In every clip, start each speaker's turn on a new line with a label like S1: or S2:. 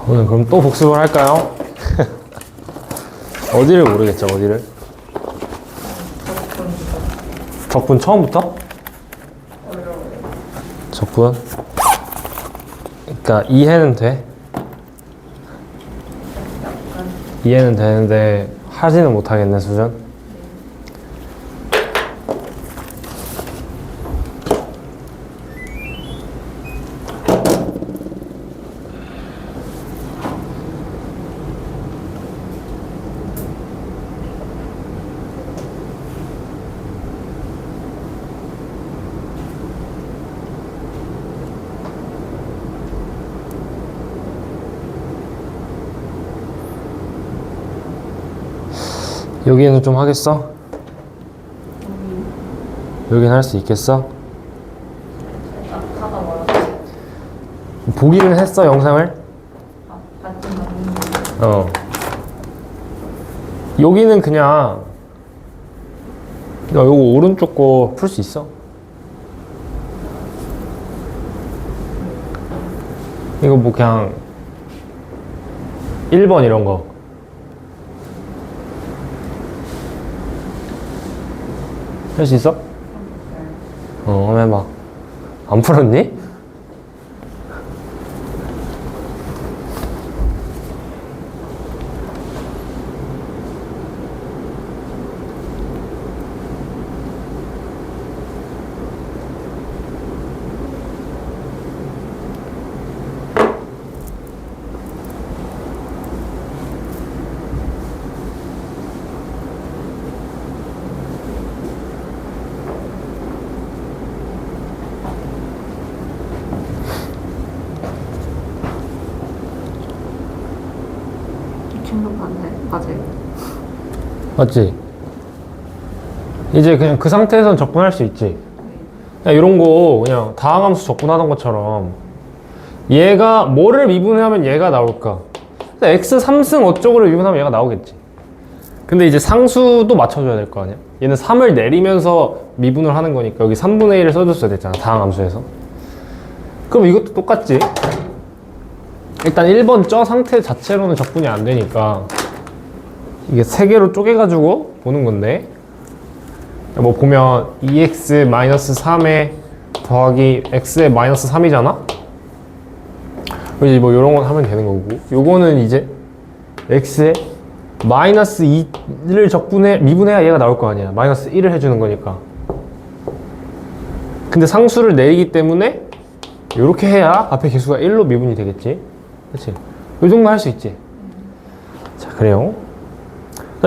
S1: 오늘 그럼 또 복습을 할까요? 어디를 모르겠죠, 어디를? 적분 처음부터? 적분? 그러니까 이해는 돼. 이해는 되는데 하지는 못하겠네, 수준? 여기에는 좀 하겠어? 여기는 할 수 있겠어?
S2: 하다 말았어.
S1: 보기는 했어, 영상을?
S2: 봤진 않는데.
S1: 여기는 그냥 요거 오른쪽 거 풀 수 있어? 이거 뭐 그냥 1번 이런 거 할 수 있어? 한번 해봐. 안 풀었니?
S2: 친구 맞아요.
S1: 맞지? 이제 그냥 그 상태에선 적분할 수 있지. 그냥 이런 거 그냥 다항함수 적분하던 것처럼 얘가 뭐를 미분하면 얘가 나올까? x 3승 어쩌고를 미분하면 얘가 나오겠지. 근데 이제 상수도 맞춰줘야 될 거 아니야? 얘는 3을 내리면서 미분을 하는 거니까 여기 3분의 1을 써줬어야 됐잖아, 다항함수에서. 그럼 이것도 똑같지? 일단 1번 저 상태 자체로는 적분이 안 되니까 이게 3개로 쪼개가지고 보는 건데, 뭐 보면 2x-3에 더하기 x의 마이너스 3이잖아? 이제 뭐 요런 건 하면 되는 거고, 요거는 이제 x에 마이너스 2를 미분해야 얘가 나올 거 아니야. 마이너스 1을 해주는 거니까. 근데 상수를 내리기 때문에 요렇게 해야 앞에 개수가 1로 미분이 되겠지. 그치? 요 정도 할 수 있지. 자, 그래요.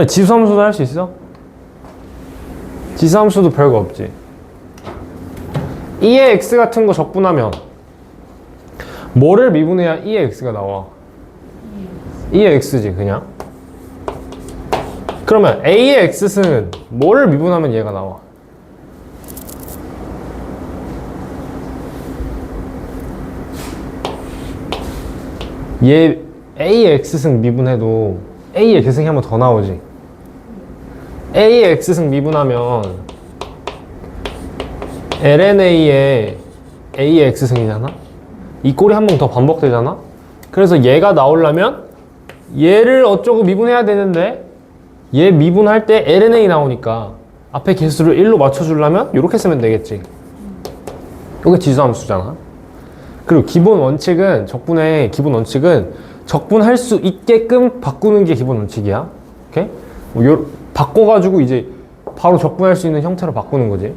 S1: 지수함수도 할 수 있어? 지수함수도 별거 없지. 2의 x 같은 거 적분하면 뭐를 미분해야 2의 x가 나와? 2의 x지, 그냥. 그러면 a의 x승은 뭐를 미분하면 얘가 나와? 얘 a의 x승 미분해도 a의 계승이 한 번 더 나오지. a의 x승 미분하면 lna의 a의 x승이잖아. 이 꼴이 한 번 더 반복되잖아. 그래서 얘가 나오려면 얘를 어쩌고 미분해야 되는데 얘 미분할 때 lna 나오니까 앞에 개수를 1로 맞춰주려면 이렇게 쓰면 되겠지. 이게 지수함수잖아. 그리고 기본 원칙은, 적분의 기본 원칙은 적분할 수 있게끔 바꾸는 게 기본 원칙이야. 오케이? 뭐 바꿔가지고 이제 바로 적분할 수 있는 형태로 바꾸는 거지.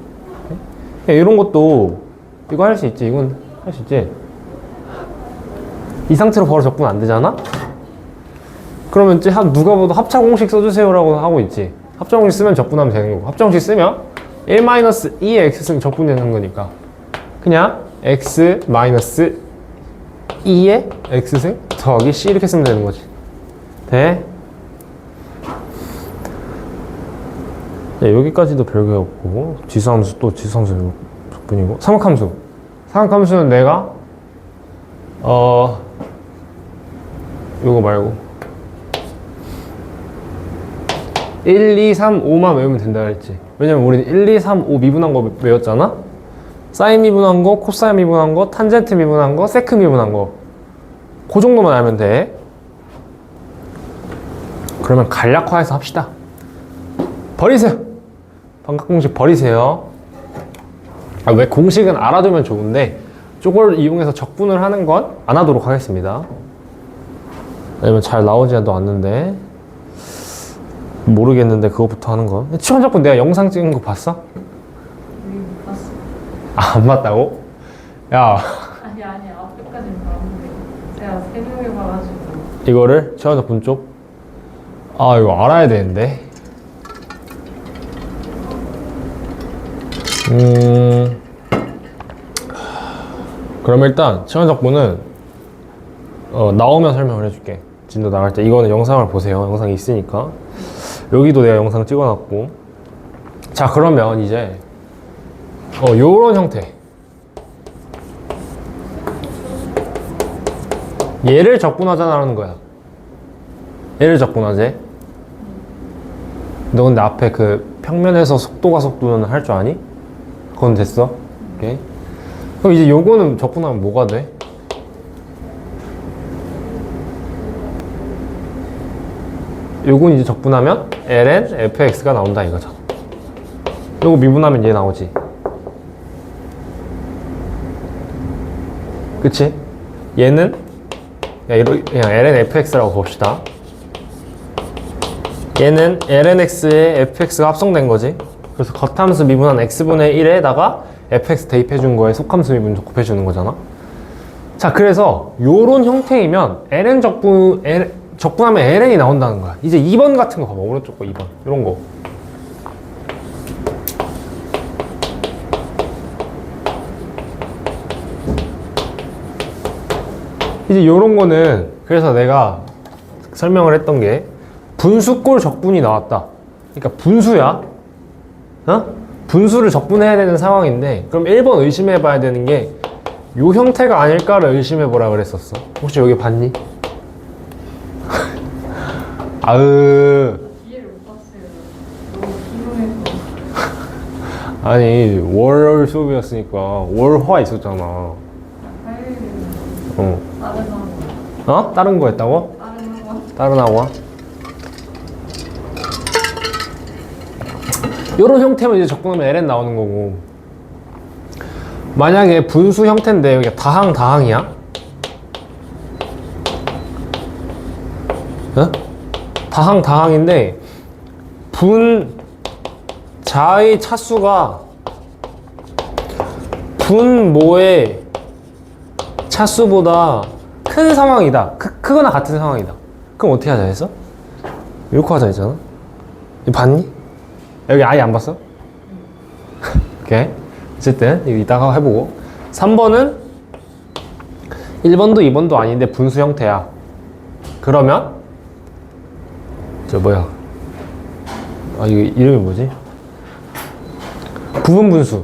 S1: 이런 것도 이거 할 수 있지. 이건 할 수 있지. 이 상태로 바로 적분 안 되잖아? 그러면 이제 누가 봐도 합차공식 써주세요라고 하고 있지. 합차공식 쓰면 적분하면 되는 거고, 합차공식 쓰면 1-2의 x승 적분되는 거니까 그냥 x-2의 x승 더하기 c 이렇게 쓰면 되는 거지. 돼? 자, 여기까지도 별게 없고, 지수함수 또 지수함수 적분이고, 삼각함수. 삼각함수는 내가 요거 말고 1, 2, 3, 5만 외우면 된다 그랬지. 왜냐면 우리는 1, 2, 3, 5 미분한 거 외웠잖아? 사인 미분한 거, 코사인 미분한 거, 탄젠트 미분한 거, 세크 미분한 거. 그 정도만 알면 돼. 그러면 간략화해서 합시다. 버리세요. 반값공식 버리세요. 왜 공식은 알아두면 좋은데 저걸 이용해서 적분을 하는 건 안 하도록 하겠습니다. 왜냐면 잘 나오지도 않는데 모르겠는데 그거부터 하는 건. 치환적분 내가 영상 찍은 거 봤어?
S2: 우리 못 봤어.
S1: 아, 안 봤다고? 야,
S2: 아니 앞에까지는 봤는데 제가 새벽에 봐가지고.
S1: 이거를 치환적분 쪽? 아, 이거 알아야 되는데. 그럼 일단 치환적분은 나오면 설명을 해줄게. 진도 나갈 때. 이거는 영상을 보세요. 영상이 있으니까. 여기도 내가 영상 찍어놨고. 자, 그러면 이제 요런 형태. 얘를 적분하자라는 거야. 얘를 적분하재. 너 근데 앞에 그 평면에서 속도가 속도는 할 줄 아니? 그건 됐어. 오케이. 그럼 이제 요거는 적분하면 뭐가 돼? 요건 이제 적분하면 ln fx가 나온다 이거죠. 요거 미분하면 얘 나오지. 그치? 얘는 그냥 ln fx라고 봅시다. 얘는 ln x에 fx가 합성된 거지. 그래서 겉함수 미분한 x분의 1에다가 fx 대입해 준 거에 속함수 미분 곱해 주는 거잖아. 자, 그래서 요런 형태이면 ln 적분하면 ln이 나온다는 거야. 이제 2번 같은 거 봐봐. 오른쪽 거 2번. 요런 거. 이제 요런 거는 그래서 내가 설명을 했던 게 분수꼴 적분이 나왔다. 그러니까 분수야. 분수를 적분해야 되는 상황인데 그럼 1번 의심해 봐야 되는 게 요 형태가 아닐까를 의심해 보라 그랬었어. 혹시 여기 봤니? 아으.
S2: 뒤에를 못 봤어요. 너무 피곤해서.
S1: 아니 월 수업이었으니까 월화 있었잖아.
S2: 화요일에는
S1: 어.
S2: 다른 학원.
S1: 다른 거 했다고?
S2: 다른 학원.
S1: 다른 학원? 요런 형태면 이제 적분하면 ln 나오는 거고. 만약에 분수 형태인데 여기가 다항이야? 다항인데 분자의 차수가 분모의 차수보다 큰 상황이다. 크거나 같은 상황이다. 그럼 어떻게 하자 했어? 이렇게 하자 했잖아. 이거 봤니? 여기 아예 안 봤어? 오케이. 어쨌든 이거 이따가 해보고. 3번은 1번도 2번도 아닌데 분수 형태야. 그러면 저 뭐야? 이거 이름이 뭐지? 부분분수.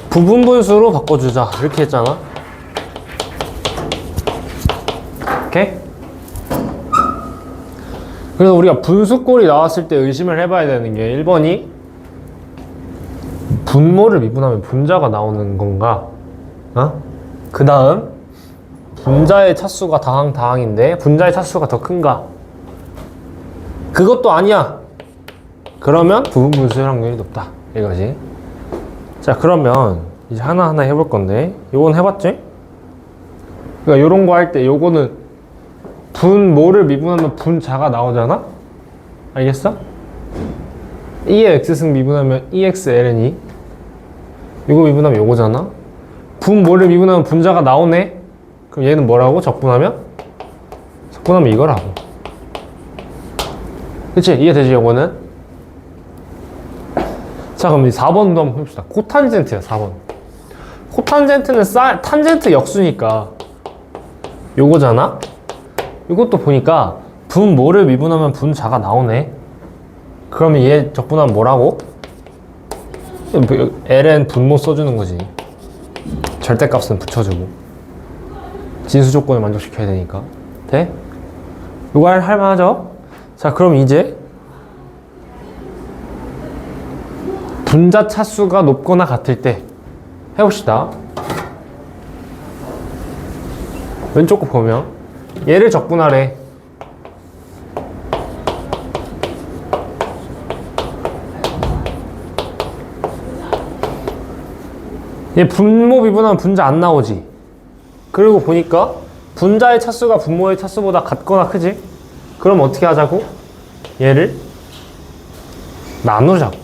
S1: 부분분수로 바꿔주자. 이렇게 했잖아. 오케이? 그래서 우리가 분수꼴이 나왔을 때 의심을 해봐야 되는 게 1번이 분모를 미분하면 분자가 나오는 건가? 그 다음 분자의 차수가 다항인데 분자의 차수가 더 큰가? 그것도 아니야. 그러면 부분분수의 확률이 높다. 이거지. 자, 그러면 이제 하나하나 해볼 건데 요건 해봤지? 그러니까 요런 거 할 때 요거는 분모를 미분하면 분자가 나오잖아? 알겠어? 2의 x승 미분하면 2x ln이 이거 미분하면 요거잖아? 분모를 미분하면 분자가 나오네? 그럼 얘는 뭐라고? 적분하면 이거라고. 그치? 이해되지 요거는? 자, 그럼 이 4번도 한번 해봅시다. 코탄젠트야 4번. 코탄젠트는 탄젠트 역수니까 요거잖아? 이것도 보니까 분모를 미분하면 분자가 나오네. 그러면 얘 적분하면 뭐라고? ln 분모 써주는 거지. 절대값은 붙여주고 진수 조건을 만족시켜야 되니까. 돼? 이거 할만하죠? 자, 그럼 이제 분자 차수가 높거나 같을 때 해봅시다. 왼쪽 거 보면 얘를 적분하래. 얘 분모 미분하면 분자 안 나오지. 그리고 보니까 분자의 차수가 분모의 차수보다 같거나 크지? 그럼 어떻게 하자고? 얘를 나누자고.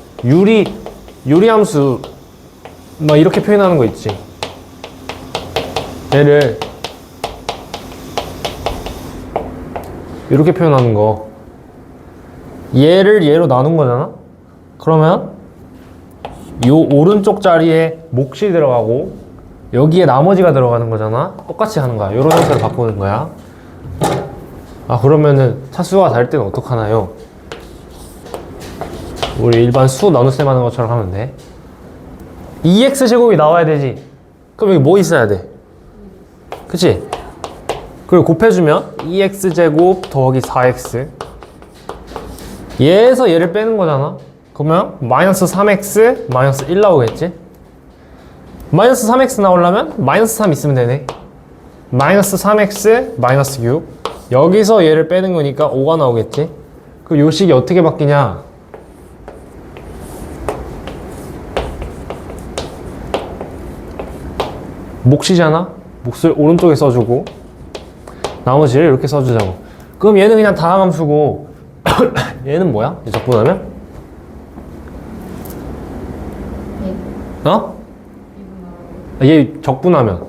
S1: 유리함수 막 이렇게 표현하는 거 있지. 얘를 이렇게 표현하는 거. 얘를 얘로 나눈 거잖아? 그러면 요 오른쪽 자리에 몫이 들어가고 여기에 나머지가 들어가는 거잖아? 똑같이 하는 거야. 요런 형태로 바꾸는 거야. 아, 그러면은 차수가 다를 때는 어떡하나요? 우리 일반 수 나눗셈 하는 것처럼 하면 돼. 2x제곱이 나와야 되지. 그럼 여기 뭐 있어야 돼? 그치? 그리고 곱해주면 2x제곱 더하기 4x. 얘에서 얘를 빼는 거잖아. 그러면 마이너스 3x 마이너스 1 나오겠지? 마이너스 3x 나오려면 마이너스 3 있으면 되네. 마이너스 3x 마이너스 6. 여기서 얘를 빼는 거니까 5가 나오겠지? 그럼 요 식이 어떻게 바뀌냐? 몫이잖아? 몫을 오른쪽에 써주고 나머지를 이렇게 써주자고. 그럼 얘는 그냥 다항함수고 얘는 뭐야? 얘 적분하면? 어? 얘 적분하면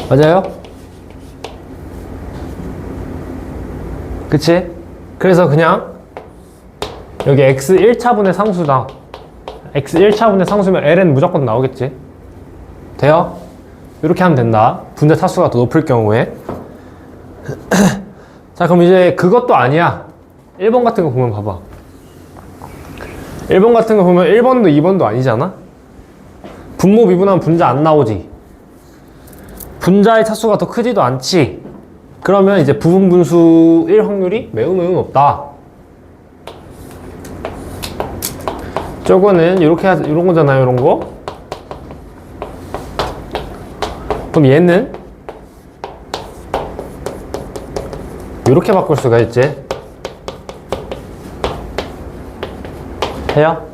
S1: 맞아요? 그치? 그래서 그냥 여기 x 1차분의 상수다. x 1차분의 상수면 ln 무조건 나오겠지? 돼요? 이렇게 하면 된다. 분자 차수가 더 높을 경우에. 자, 그럼 이제 그것도 아니야. 1번 같은 거 보면 봐봐. 1번 같은 거 보면 1번도 2번도 아니잖아? 분모 미분하면 분자 안 나오지. 분자의 차수가 더 크지도 않지. 그러면 이제 부분분수일 확률이 매우 높다. 저거는 이렇게 이런 거잖아요, 이런 거. 그럼 얘는 이렇게 바꿀 수가 있지. 해요?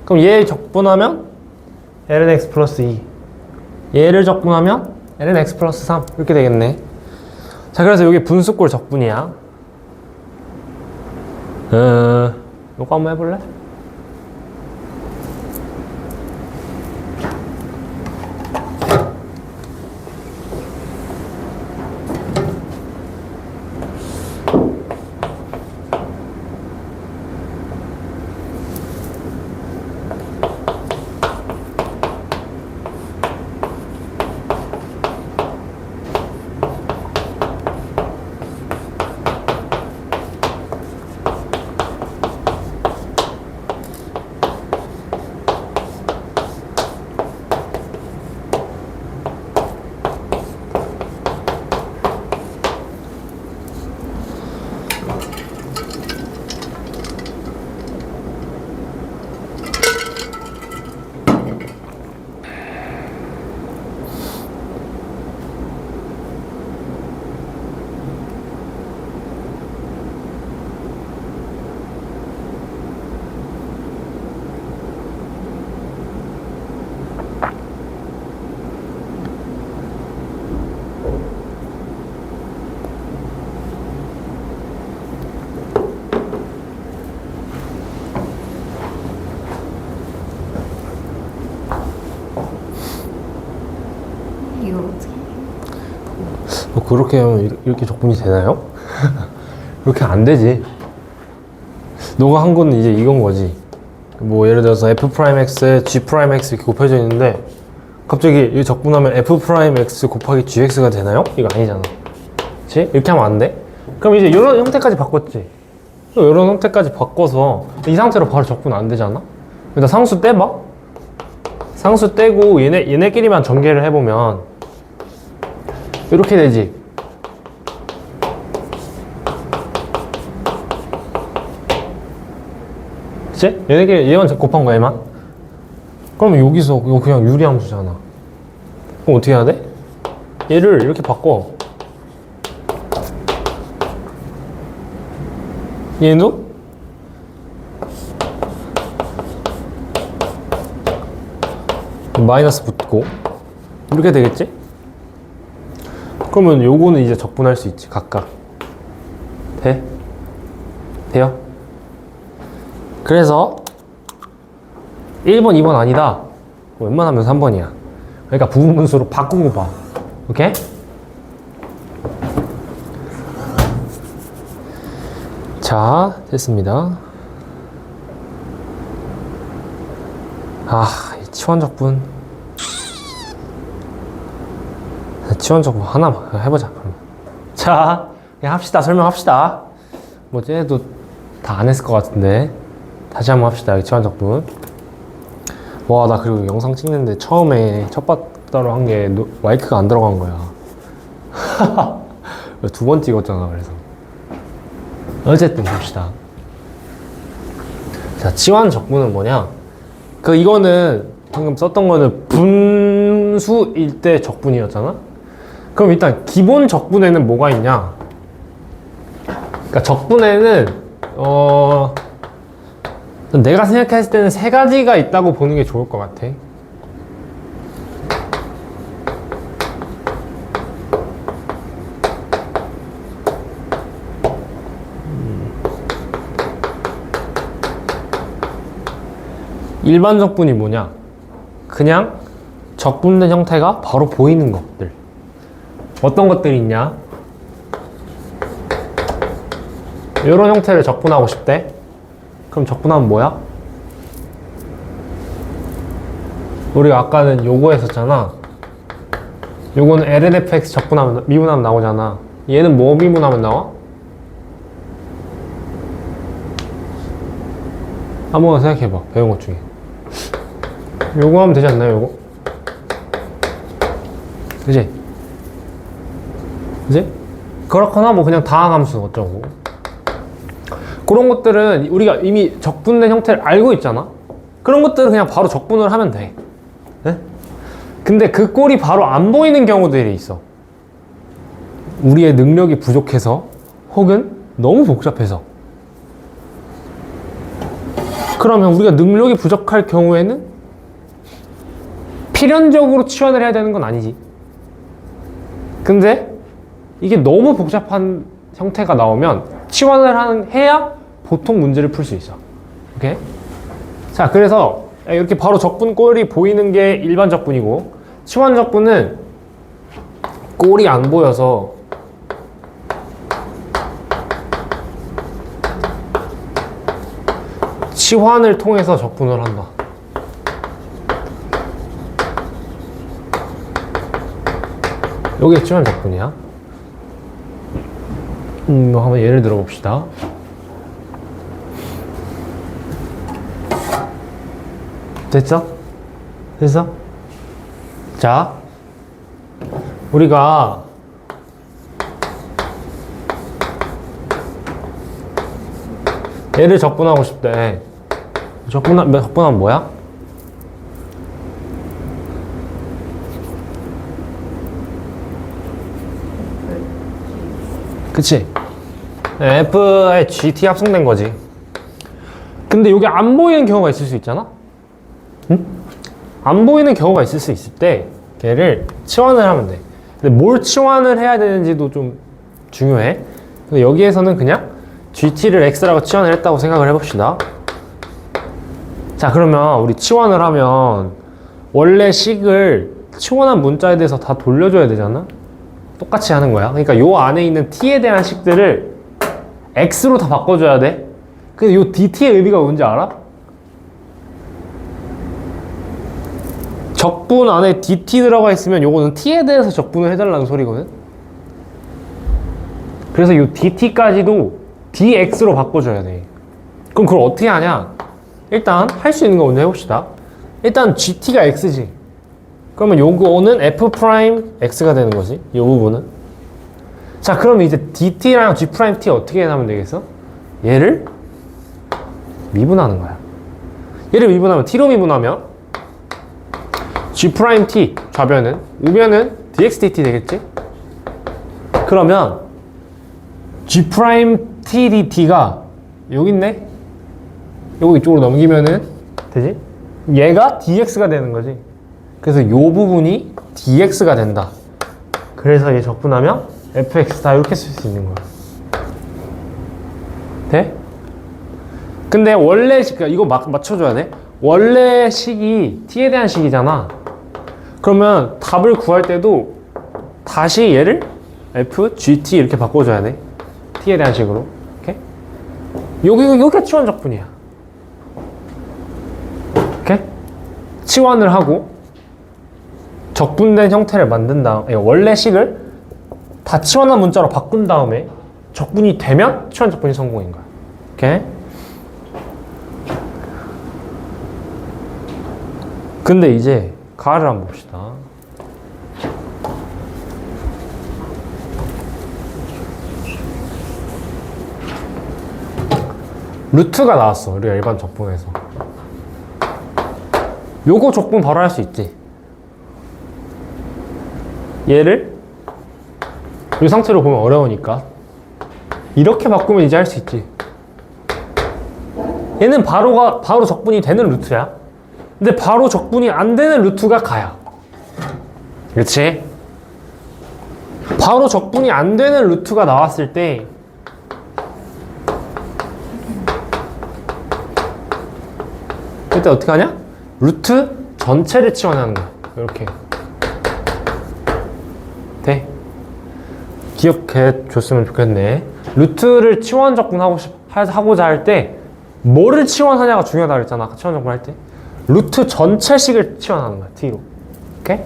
S1: 그럼 얘 적분하면 ln x 플러스 2. 얘를 적분하면 ln x 플러스 3. 이렇게 되겠네. 자, 그래서 여기 분수꼴 적분이야. 요거 한번 해볼래? 뭐 그렇게 하면 이렇게 적분이 되나요? 그렇게 안 되지. 너가 한 거는 이제 이건 거지. 뭐 예를 들어서 f'x, g'x 이렇게 곱해져 있는데 갑자기 이 적분하면 f'x 곱하기 gx가 되나요? 이거 아니잖아. 그치? 이렇게 하면 안 돼? 그럼 이제 이런 형태까지 바꿨지. 이런 형태까지 바꿔서 이 상태로 바로 적분 안 되잖아? 일단 상수 떼봐. 상수 떼고 얘네끼리만 전개를 해보면 이렇게 되지. 그치? 얘네끼리 얘만 곱한 거야, 얘만. 그러면 여기서 이거 그냥 유리함수잖아. 그럼 어떻게 해야 돼? 얘를 이렇게 바꿔. 얘도 마이너스 붙고 이렇게 되겠지? 그러면 요거는 이제 적분할 수 있지. 각각 돼? 돼요? 그래서 1번, 2번 아니다. 웬만하면 3번이야. 그러니까 부분분수로 바꾸고 봐. 오케이? 자, 됐습니다. 이 치환적분. 치환적분 하나만 해보자. 그럼. 자, 그냥 합시다. 설명합시다. 뭐, 쟤도 다 안 했을 것 같은데. 다시 한번 합시다. 여기 치환적분. 와, 나 그리고 영상 찍는데 처음에 첫 바다로 한 게 마이크가 안 들어간 거야. 두 번 찍었잖아. 그래서 어쨌든 봅시다. 자, 치환적분은 뭐냐? 이거는 방금 썼던 거는 분수일 때 적분이었잖아? 그럼 일단 기본 적분에는 뭐가 있냐? 그러니까 적분에는 내가 생각했을 때는 세 가지가 있다고 보는 게 좋을 것 같아. 일반 적분이 뭐냐? 그냥 적분된 형태가 바로 보이는 것들. 어떤 것들이 있냐? 이런 형태를 적분하고 싶대. 그럼 적분하면 뭐야? 우리가 아까는 요거 했었잖아. 요거는 LNFX 적분하면, 미분하면 나오잖아. 얘는 뭐 미분하면 나와? 한번 생각해봐. 배운 것 중에. 요거 하면 되지 않나요? 요거? 그지? 그지? 그렇거나 뭐 그냥 다항함수 어쩌고. 그런 것들은 우리가 이미 적분된 형태를 알고 있잖아. 그런 것들은 그냥 바로 적분을 하면 돼. 네? 근데 그 꼴이 바로 안 보이는 경우들이 있어. 우리의 능력이 부족해서 혹은 너무 복잡해서. 그러면 우리가 능력이 부족할 경우에는 필연적으로 치환을 해야 되는 건 아니지. 근데 이게 너무 복잡한 형태가 나오면 치환을 해야 보통 문제를 풀 수 있어. 오케이? 자, 그래서 이렇게 바로 적분 꼴이 보이는 게 일반 적분이고, 치환 적분은 꼴이 안 보여서 치환을 통해서 적분을 한다. 요게 치환 적분이야. 한번 예를 들어 봅시다. 됐어? 됐어? 자, 우리가 얘를 적분하고 싶대. 적분하면 뭐야? 그치? F에 GT 합성된 거지. 근데 이게 안 보이는 경우가 있을 수 있잖아? 응? 안 보이는 경우가 있을 수 있을 때 걔를 치환을 하면 돼. 근데 뭘 치환을 해야 되는지도 좀 중요해. 근데 여기에서는 그냥 GT를 X라고 치환을 했다고 생각을 해봅시다. 자, 그러면 우리 치환을 하면 원래 식을 치환한 문자에 대해서 다 돌려줘야 되잖아? 똑같이 하는 거야. 그러니까 요 안에 있는 t에 대한 식들을 x로 다 바꿔줘야 돼. 근데 요 dt의 의미가 뭔지 알아? 적분 안에 dt 들어가 있으면 요거는 t에 대해서 적분을 해달라는 소리거든. 그래서 요 dt까지도 dx로 바꿔줘야 돼. 그럼 그걸 어떻게 하냐? 일단 할 수 있는 거 먼저 해봅시다. 일단 gt가 x지. 그러면 요거는 f'x가 되는 거지. 이 부분은. 자, 그럼 이제 dt랑 g't 어떻게 하면 되겠어? 얘를 미분하는 거야. 얘를 미분하면 t로 미분하면 G't 좌변은 우변은 dxdt 되겠지? 그러면 G'tdt가 여기 있네? 요거 이쪽으로 넘기면은 되지? 얘가 dx가 되는 거지. 그래서 요 부분이 dx가 된다. 그래서 얘 적분하면 fx다 이렇게 쓸 수 있는 거야. 돼? 근데 원래 그러니까 이거 맞춰줘야 돼. 원래 식이 t에 대한 식이잖아. 그러면 답을 구할 때도 다시 얘를 f, gt 이렇게 바꿔줘야 돼. t에 대한 식으로. 오케이? 여기가 치환 적분이야. 오케이? 치환을 하고 적분된 형태를 만든 다음에 원래 식을 다 치환한 문자로 바꾼 다음에 적분이 되면 치환 적분이 성공인 거야. 오케이? 근데 이제 가를 한번 봅시다. 루트가 나왔어. 우리가 일반 적분에서. 요거 적분 바로 할 수 있지. 얘를 이 상태로 보면 어려우니까 이렇게 바꾸면 이제 할 수 있지. 얘는 바로 적분이 되는 루트야. 근데 바로 적분이 안 되는 루트가 가야. 그렇지? 바로 적분이 안 되는 루트가 나왔을 때 그때 어떻게 하냐? 루트 전체를 치환하는 거야. 이렇게. 돼? 기억해 줬으면 좋겠네. 루트를 치환 적분하고자 할 때 뭐를 치환하냐가 중요하다 그랬잖아. 아까 치환 적분 할 때. 루트 전체식을 치환하는 거야. t로. 오케이?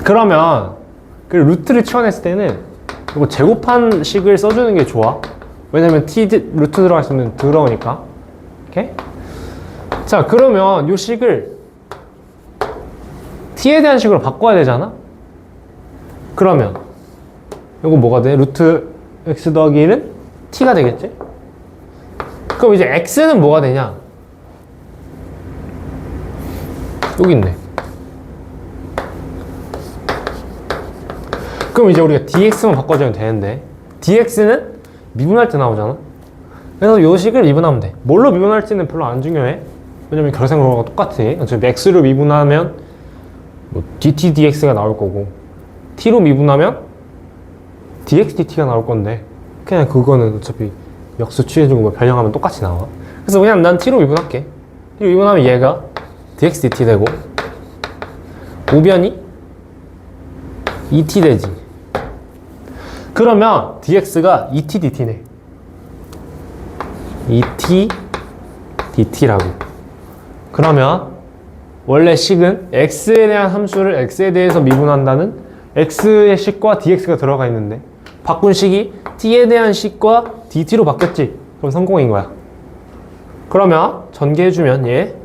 S1: 그러면 그 루트를 치환했을 때는 이거 제곱한 식을 써주는 게 좋아. 왜냐면 루트 들어가 있으면 더러우니까. 오케이? 자, 그러면 이 식을 t에 대한 식으로 바꿔야 되잖아? 그러면 이거 뭐가 돼? 루트 x 더하기 1은 t가 되겠지? 그럼 이제 x는 뭐가 되냐? 여기 있네. 그럼 이제 우리가 dx만 바꿔주면 되는데 dx는 미분할 때 나오잖아? 그래서 요 식을 미분하면 돼. 뭘로 미분할지는 별로 안 중요해. 왜냐면 결생으로가 똑같아. 어차피 x로 미분하면 뭐 dt dx가 나올 거고 t로 미분하면 dx dt가 나올 건데 그냥 그거는 어차피 역수 취해주고 뭐 변형하면 똑같이 나와. 그래서 그냥 난 t로 미분할게. t로 미분하면 얘가 dx dt 되고 우변이 et 되지. 그러면 dx가 et dt네. et dt라고. 그러면 원래 식은 x에 대한 함수를 x에 대해서 미분한다는 x의 식과 dx가 들어가 있는데 바꾼 식이 t에 대한 식과 dt로 바뀌었지. 그럼 성공인 거야. 그러면 전개해주면 얘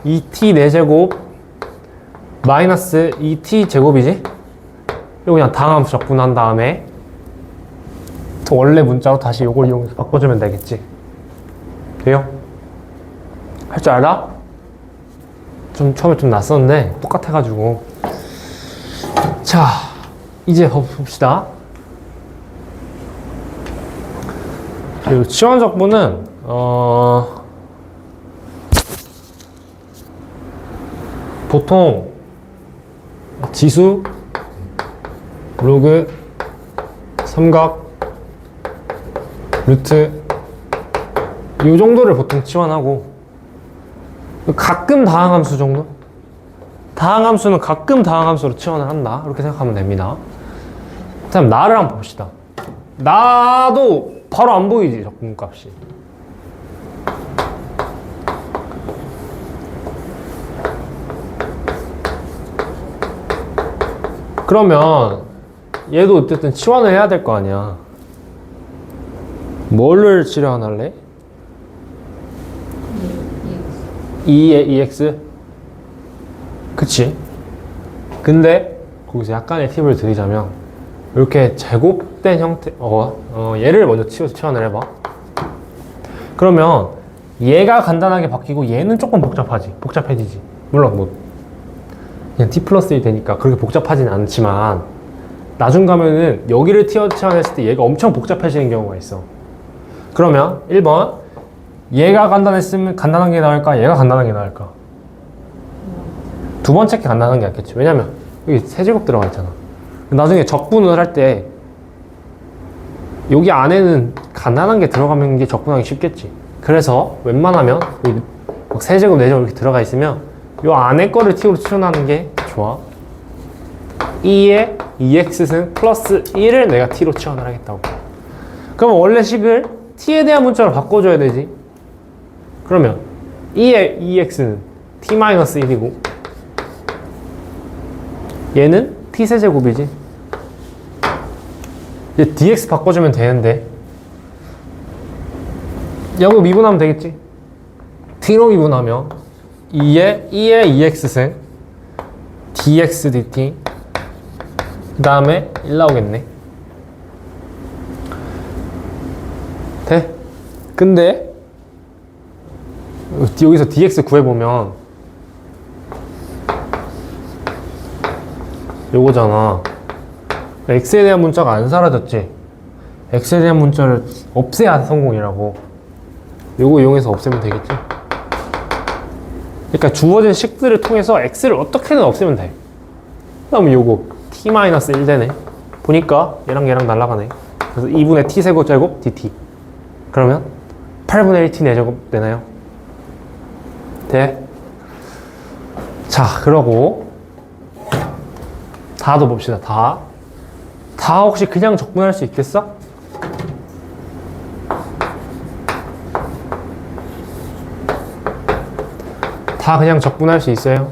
S1: et 4제곱 마이너스 et 제곱이지? 이거 그냥 다항함수 적분한 다음에 원래 문자로 다시 이걸 이용해서 바꿔주면 되겠지. 돼요? 할 줄 알아? 처음에 좀 낯섰는데 똑같아가지고. 자, 이제 봅시다. 그리고 치환 적분은 보통 지수, 로그, 삼각, 루트 이 정도를 보통 치환하고 가끔 다항함수 정도? 다항함수는 가끔 다항함수로 치환을 한다. 이렇게 생각하면 됩니다. 다음 나를 한번 봅시다. 나도 바로 안 보이지, 적분값이. 그러면 얘도 어쨌든 치환을 해야 될 거 아니야. 뭐를 치환할래? EX? 그치? 근데 거기서 약간의 팁을 드리자면 이렇게 제곱된 형태 얘를 먼저 치환을 해봐. 그러면 얘가 간단하게 바뀌고 얘는 조금 복잡해지지. 물론 뭐 그냥 t 플러스 1 되니까 그렇게 복잡하진 않지만 나중 가면은 여기를 티어 치환했을 때 얘가 엄청 복잡해지는 경우가 있어. 그러면 1번 얘가 간단한 게 나을까? 얘가 간단한 게 나을까? 두 번째 게 간단한 게 낫겠지. 왜냐면 여기 세제곱 들어가 있잖아. 나중에 적분을 할 때 여기 안에는 간단한 게 들어가면 게 적분하기 쉽겠지. 그래서 웬만하면 여기 막 세제곱, 네제곱 이렇게 들어가 있으면 요 안에 거를 t로 치환하는 게 좋아. 2에 2x승 플러스 1을 내가 t로 치환을 하겠다고. 그러면 원래 식을 t에 대한 문자로 바꿔줘야 되지. 그러면 2의 2x는 t-1이고 얘는 t세제곱이지. 이제 dx 바꿔주면 되는데 여기 미분하면 되겠지. t로 미분하면 2의 2x승 dx dt 그 다음에 1 나오겠네. 돼? 근데 여기서 dx 구해보면 요거잖아. x에 대한 문자가 안 사라졌지. x에 대한 문자를 없애야 성공이라고. 요거 이용해서 없애면 되겠지. 그러니까 주어진 식들을 통해서 x를 어떻게든 없애면 돼. 그다음에 요거 t-1 되네. 보니까 얘랑 얘랑 날아가네. 그래서 2분의 t세곱 제곱 dt. 그러면 8분의 1 t 4제곱 되나요? 돼? 자, 그러고 다도 봅시다. 다 혹시 그냥 적분할 수 있겠어? 다 그냥 적분할 수 있어요?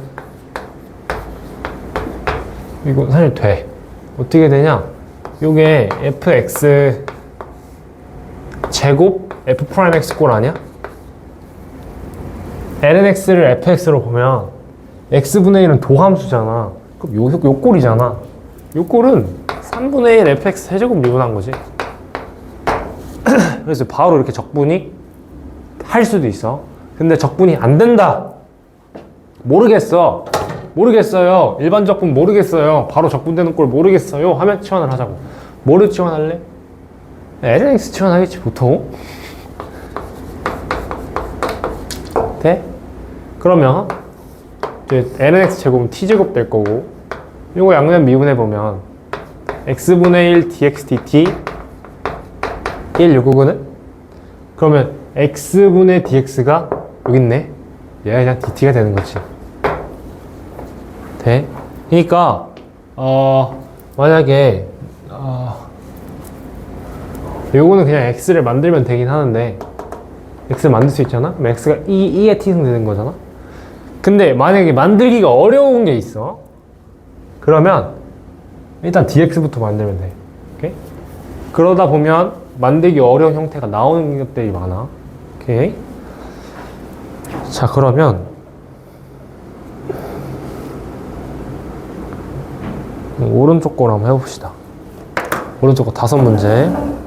S1: 이거 사실 돼. 어떻게 되냐? 요게 fx 제곱 f 프라임 x 꼴 아니야? ln x를 fx로 보면 x분의 1은 도함수잖아. 그럼 요 꼴이잖아. 요 꼴은 3분의 1 fx 세제곱 미분한 거지. 그래서 바로 이렇게 적분이 할 수도 있어. 근데 적분이 안 된다. 모르겠어요. 일반 적분 모르겠어요. 바로 적분되는 꼴 모르겠어요. 하면 치환을 하자고. 뭐를 치환할래? ln x 치환하겠지 보통. 돼? 그러면 이제 ln x 제곱은 t제곱 될 거고 요거 양면 미분해보면 x분의 1 dx dt 1 요거거든? 그러면 x분의 dx가 여기 있네. 얘가 그냥 dt가 되는 거지. 돼? 그러니까 만약에 요거는 그냥 x를 만들면 되긴 하는데 x를 만들 수 있잖아? 그럼 x가 2의 t승 되는 거잖아? 근데 만약에 만들기가 어려운 게 있어. 그러면 일단 dx부터 만들면 돼. 오케이? 그러다 보면 만들기 어려운 형태가 나오는 것들이 많아. 오케이? 자, 그러면 오른쪽 거로 한번 해봅시다. 오른쪽 거 5문제.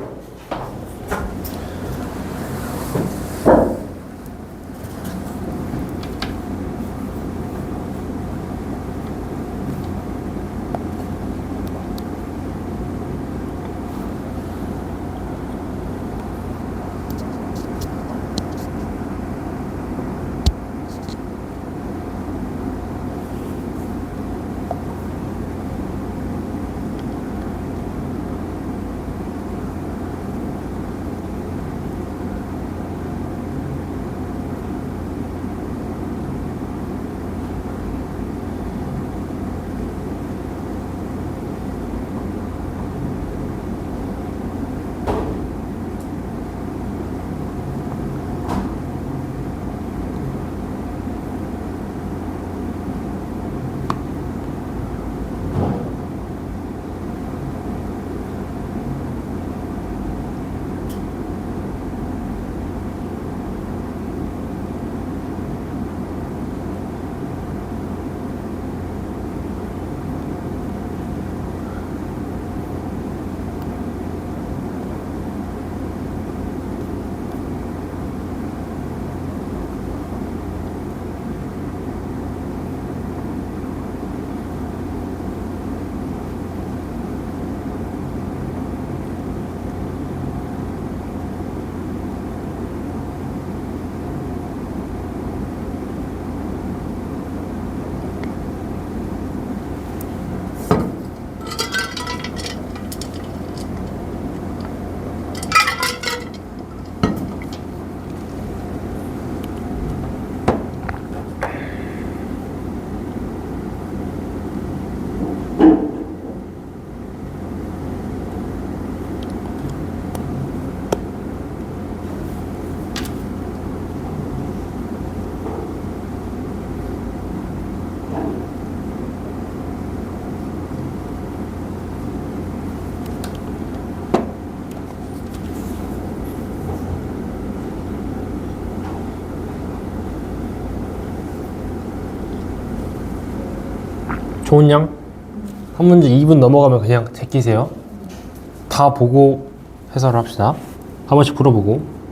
S1: 좋은 양? 한 문제 2분 넘어가면 그냥 제끼세요. 다 보고 해설을 합시다. 한 번씩 풀어보고.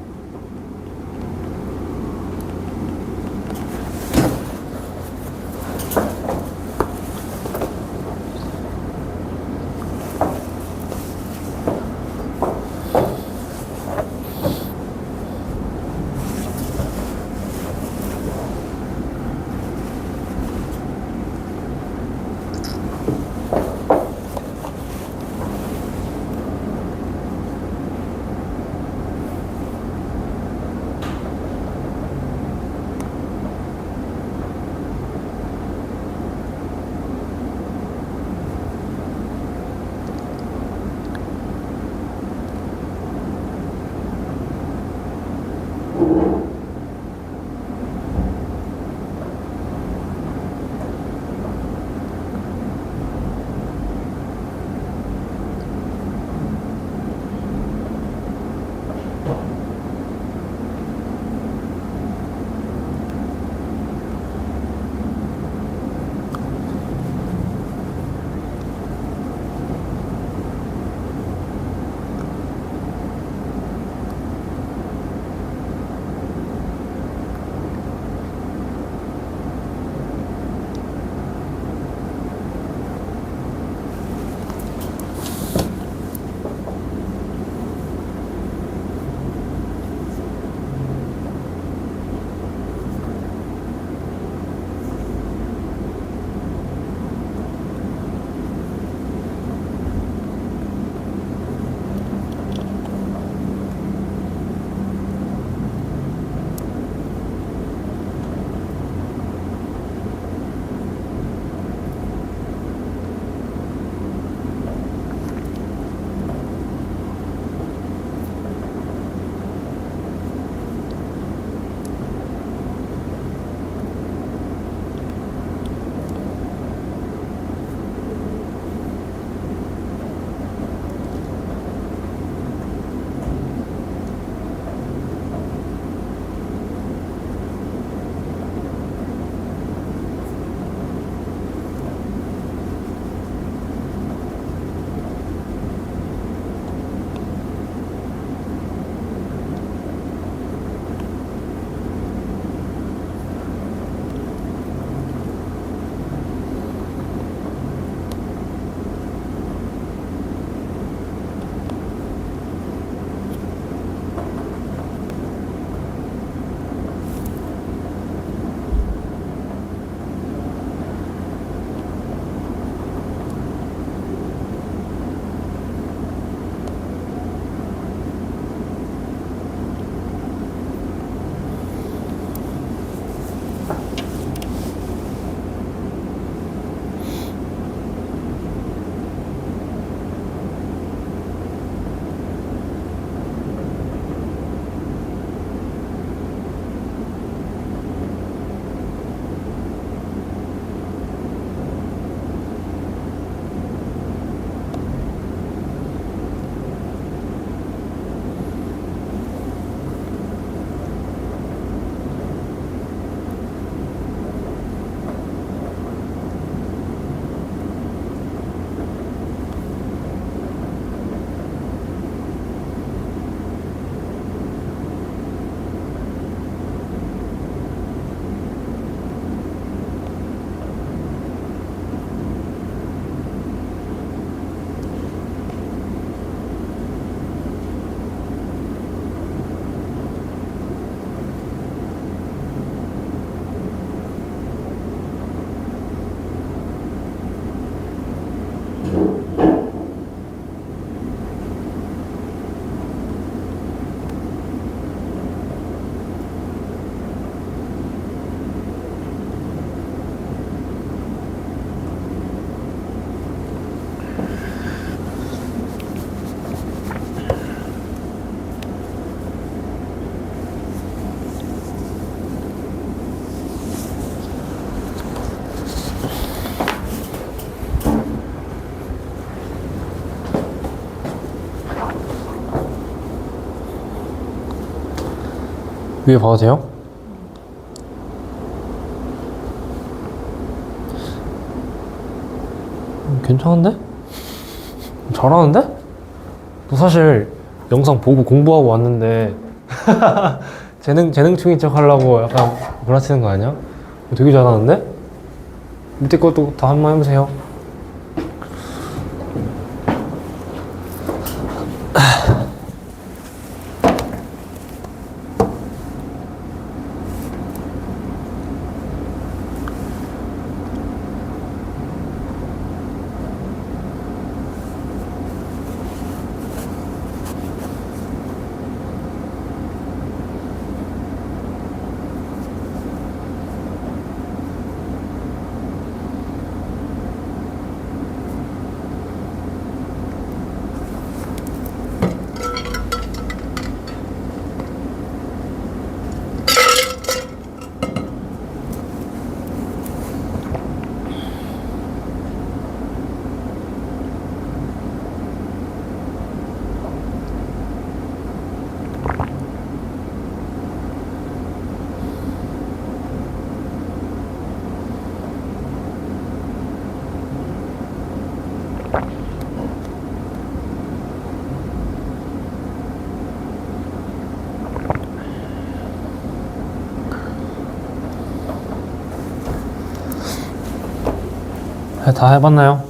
S1: 위에 봐도 돼요? 괜찮은데? 잘하는데? 너 사실 영상 보고 공부하고 왔는데 재능충인 척 하려고 약간 구라치는 거 아니야? 되게 잘하는데? 밑에 것도 다 한번 해보세요. 다 해봤나요?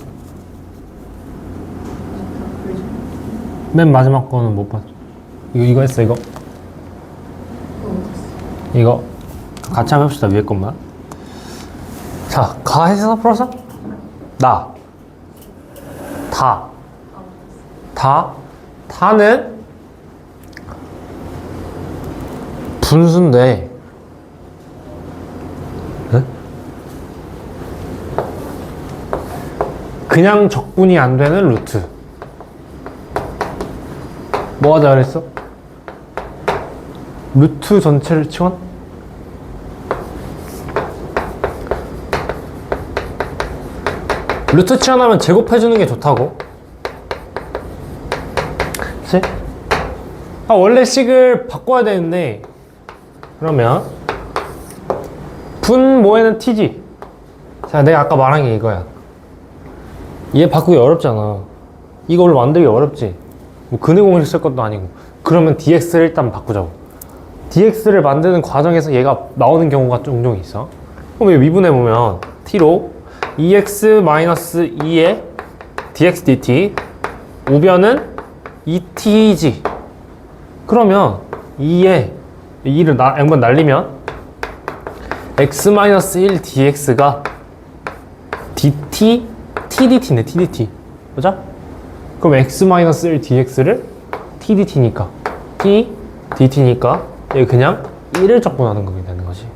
S1: 맨 마지막 거는 못 봤죠. 이거 했어, 이거. 이거. 같이 한번 해봅시다, 위에 것만. 자, 가 했어, 풀었어? 나. 다. 다는 분수인데, 네? 그냥 적분이 안 되는 루트. 뭐 하자 그랬어? 루트 전체를 치원? 루트 치환하면 제곱해주는 게 좋다고. 그치? 원래 식을 바꿔야 되는데, 그러면 분모에는 t지. 자, 내가 아까 말한 게 이거야. 얘 바꾸기 어렵잖아. 이걸로 만들기 어렵지. 뭐 근해공식 쓸 것도 아니고. 그러면 dx를 일단 바꾸자고. dx를 만드는 과정에서 얘가 나오는 경우가 종종 있어. 그럼 여기 미분해 보면 t로 2x-2의 dx dt 우변은 2t지. 그러면 2에 2를 양변 날리면 x-1 dx가 dt tdt네, tdt. 보자. 그럼 x-1 dx를 tdt니까 t dt니까 여기 그냥 1을 적분하는 거게 되는 거지.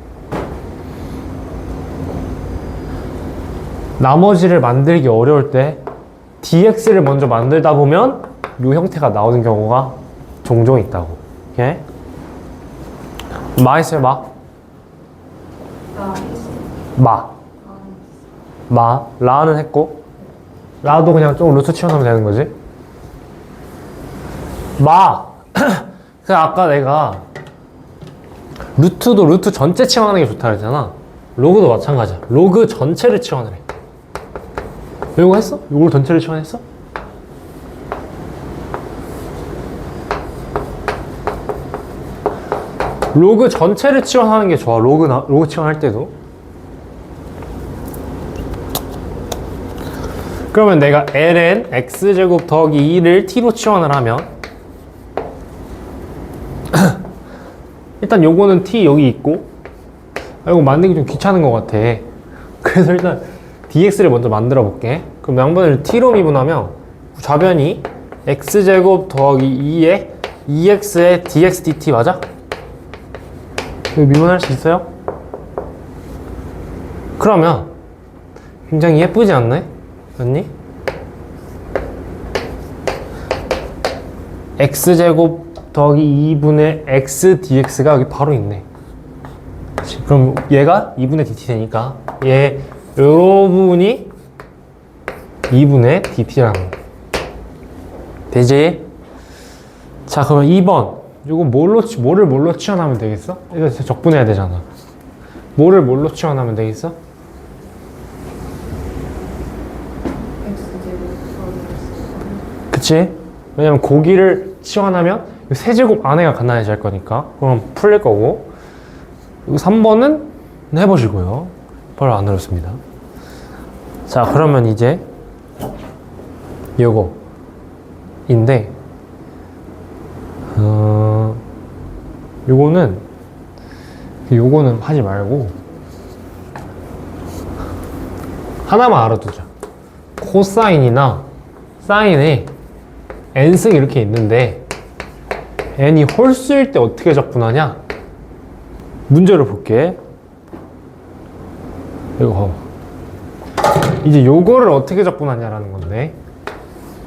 S1: 나머지를 만들기 어려울 때 dx를 먼저 만들다 보면 이 형태가 나오는 경우가 종종 있다고. 오케이? 마 했어요, 마? 라는 했고, 라도 그냥 좀 루트 치환하면 되는 거지. 그래서 아까 내가 루트도 루트 전체 치환하는 게 좋다 그랬잖아. 로그도 마찬가지야. 로그 전체를 치환을 해. 이거 했어? 이걸 전체를 치환했어? 로그 전체를 치환하는 게 좋아. 로그 치환할 때도. 그러면 내가 ln x제곱 더하기 2를 t로 치환을 하면 일단 요거는 t 여기 있고, 이거 만들기 좀 귀찮은 것 같아. 그래서 일단 dx를 먼저 만들어 볼게. 그럼 양변을 t로 미분하면 좌변이 x제곱 더하기 2의 2x의 dx dt 맞아? 이거 미분할 수 있어요? 그러면 굉장히 예쁘지 않나요? 맞니? x제곱 더하기 2분의 x dx가 여기 바로 있네. 그치? 그럼 얘가 2분의 dt 되니까 얘 요런 부분이 2분의 dt라는 거 되지? 자, 그러면 2번 이거 뭐를 뭘로 치환하면 되겠어? 이거 적분해야 되잖아. 뭐를 뭘로 치환하면 되겠어? 그치? 왜냐면 고기를 치환하면 세제곱 안에가 간단해질 거니까 그럼 풀릴 거고. 3번은 해보시고요. 별로 안 어렵습니다. 자, 그러면 이제 요거인데 요거는 하지 말고 하나만 알아두자. 코사인이나 사인에 n승 이렇게 있는데 n이 홀수일 때 어떻게 적분하냐? 문제를 볼게. 이거 봐봐. 이제 요거를 어떻게 적분하냐라는 건데,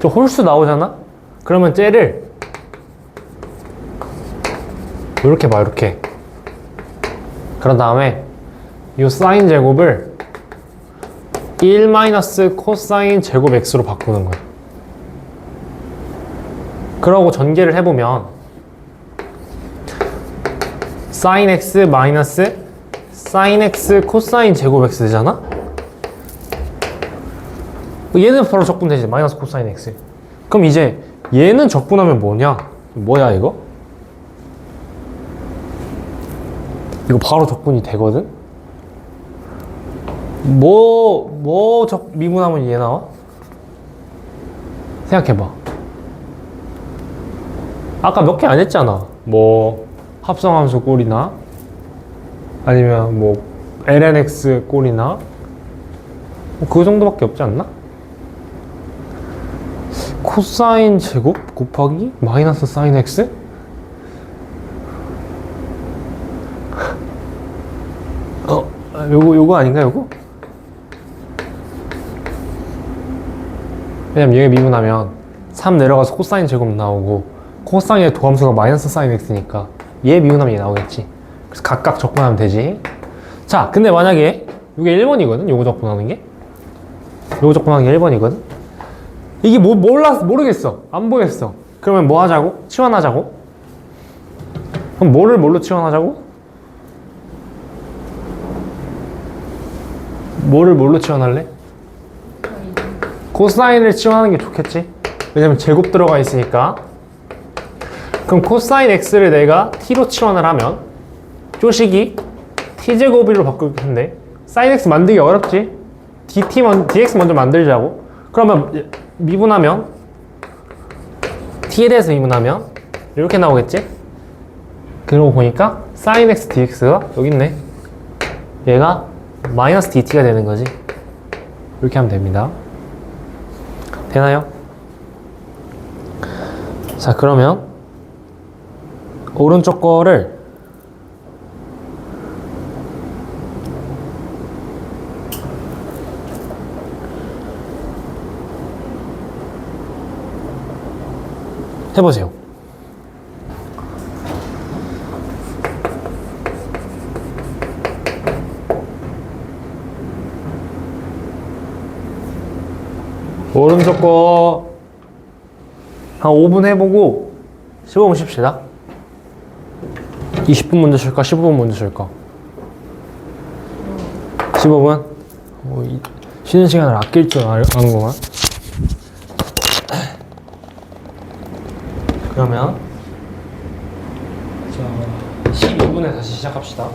S1: 저 홀수 나오잖아? 그러면 쟤를 이렇게 봐, 이렇게. 그런 다음에 이 사인 제곱을 1 마이너스 코사인 제곱 x로 바꾸는 거야. 그러고 전개를 해보면 사인 x 마이너스 사인 x 코사인 제곱 x 되잖아? 얘는 바로 적분되지. 마이너스 코사인 x. 그럼 이제 얘는 적분하면 뭐냐? 뭐야 이거? 이거 바로 적분이 되거든? 미분하면 얘 나와? 생각해봐. 아까 몇 개 안 했잖아. 뭐 합성함수 꼴이나 아니면 뭐 lnx 꼴이나 그 정도밖에 없지 않나? 코사인 제곱 곱하기 마이너스 사인 x? 요거 아닌가 요거? 왜냐면 얘 미분하면 3 내려가서 코사인 제곱 나오고 코사인의 도함수가 마이너스 사인 x니까 얘 미분하면 얘 나오겠지. 그래서 각각 적분하면 되지. 자, 근데 만약에 이게 1번이거든? 요거 적분하는 게? 요거 적분하는 게 1번이거든? 이게 모르겠어. 안 보였어. 그러면 뭐 하자고? 치환하자고? 그럼 뭐를 뭘로 치환하자고? 뭐를 뭘로 치환할래? 코사인을 치환하는 게 좋겠지? 왜냐면 제곱 들어가 있으니까. 그럼 코사인 x를 내가 t로 치환을 하면 쪼식이 t제곱으로 바꿀 텐데 사인 x 만들기 어렵지? dx 먼저 만들자고. 그러면 미분하면 t에 대해서 미분하면 이렇게 나오겠지? 그러고 보니까 사인 x dx가 여기 있네. 얘가 마이너스 dt가 되는 거지. 이렇게 하면 됩니다. 되나요? 자, 그러면 오른쪽 거를 해보세요. 오른쪽 거 한 5분 해보고 15분 쉽시다. 20분 먼저 쉴까? 15분 먼저 쉴까? 15분? 쉬는 시간을 아낄 줄 아는구만. 그러면 자, 12분에 다시 시작합시다.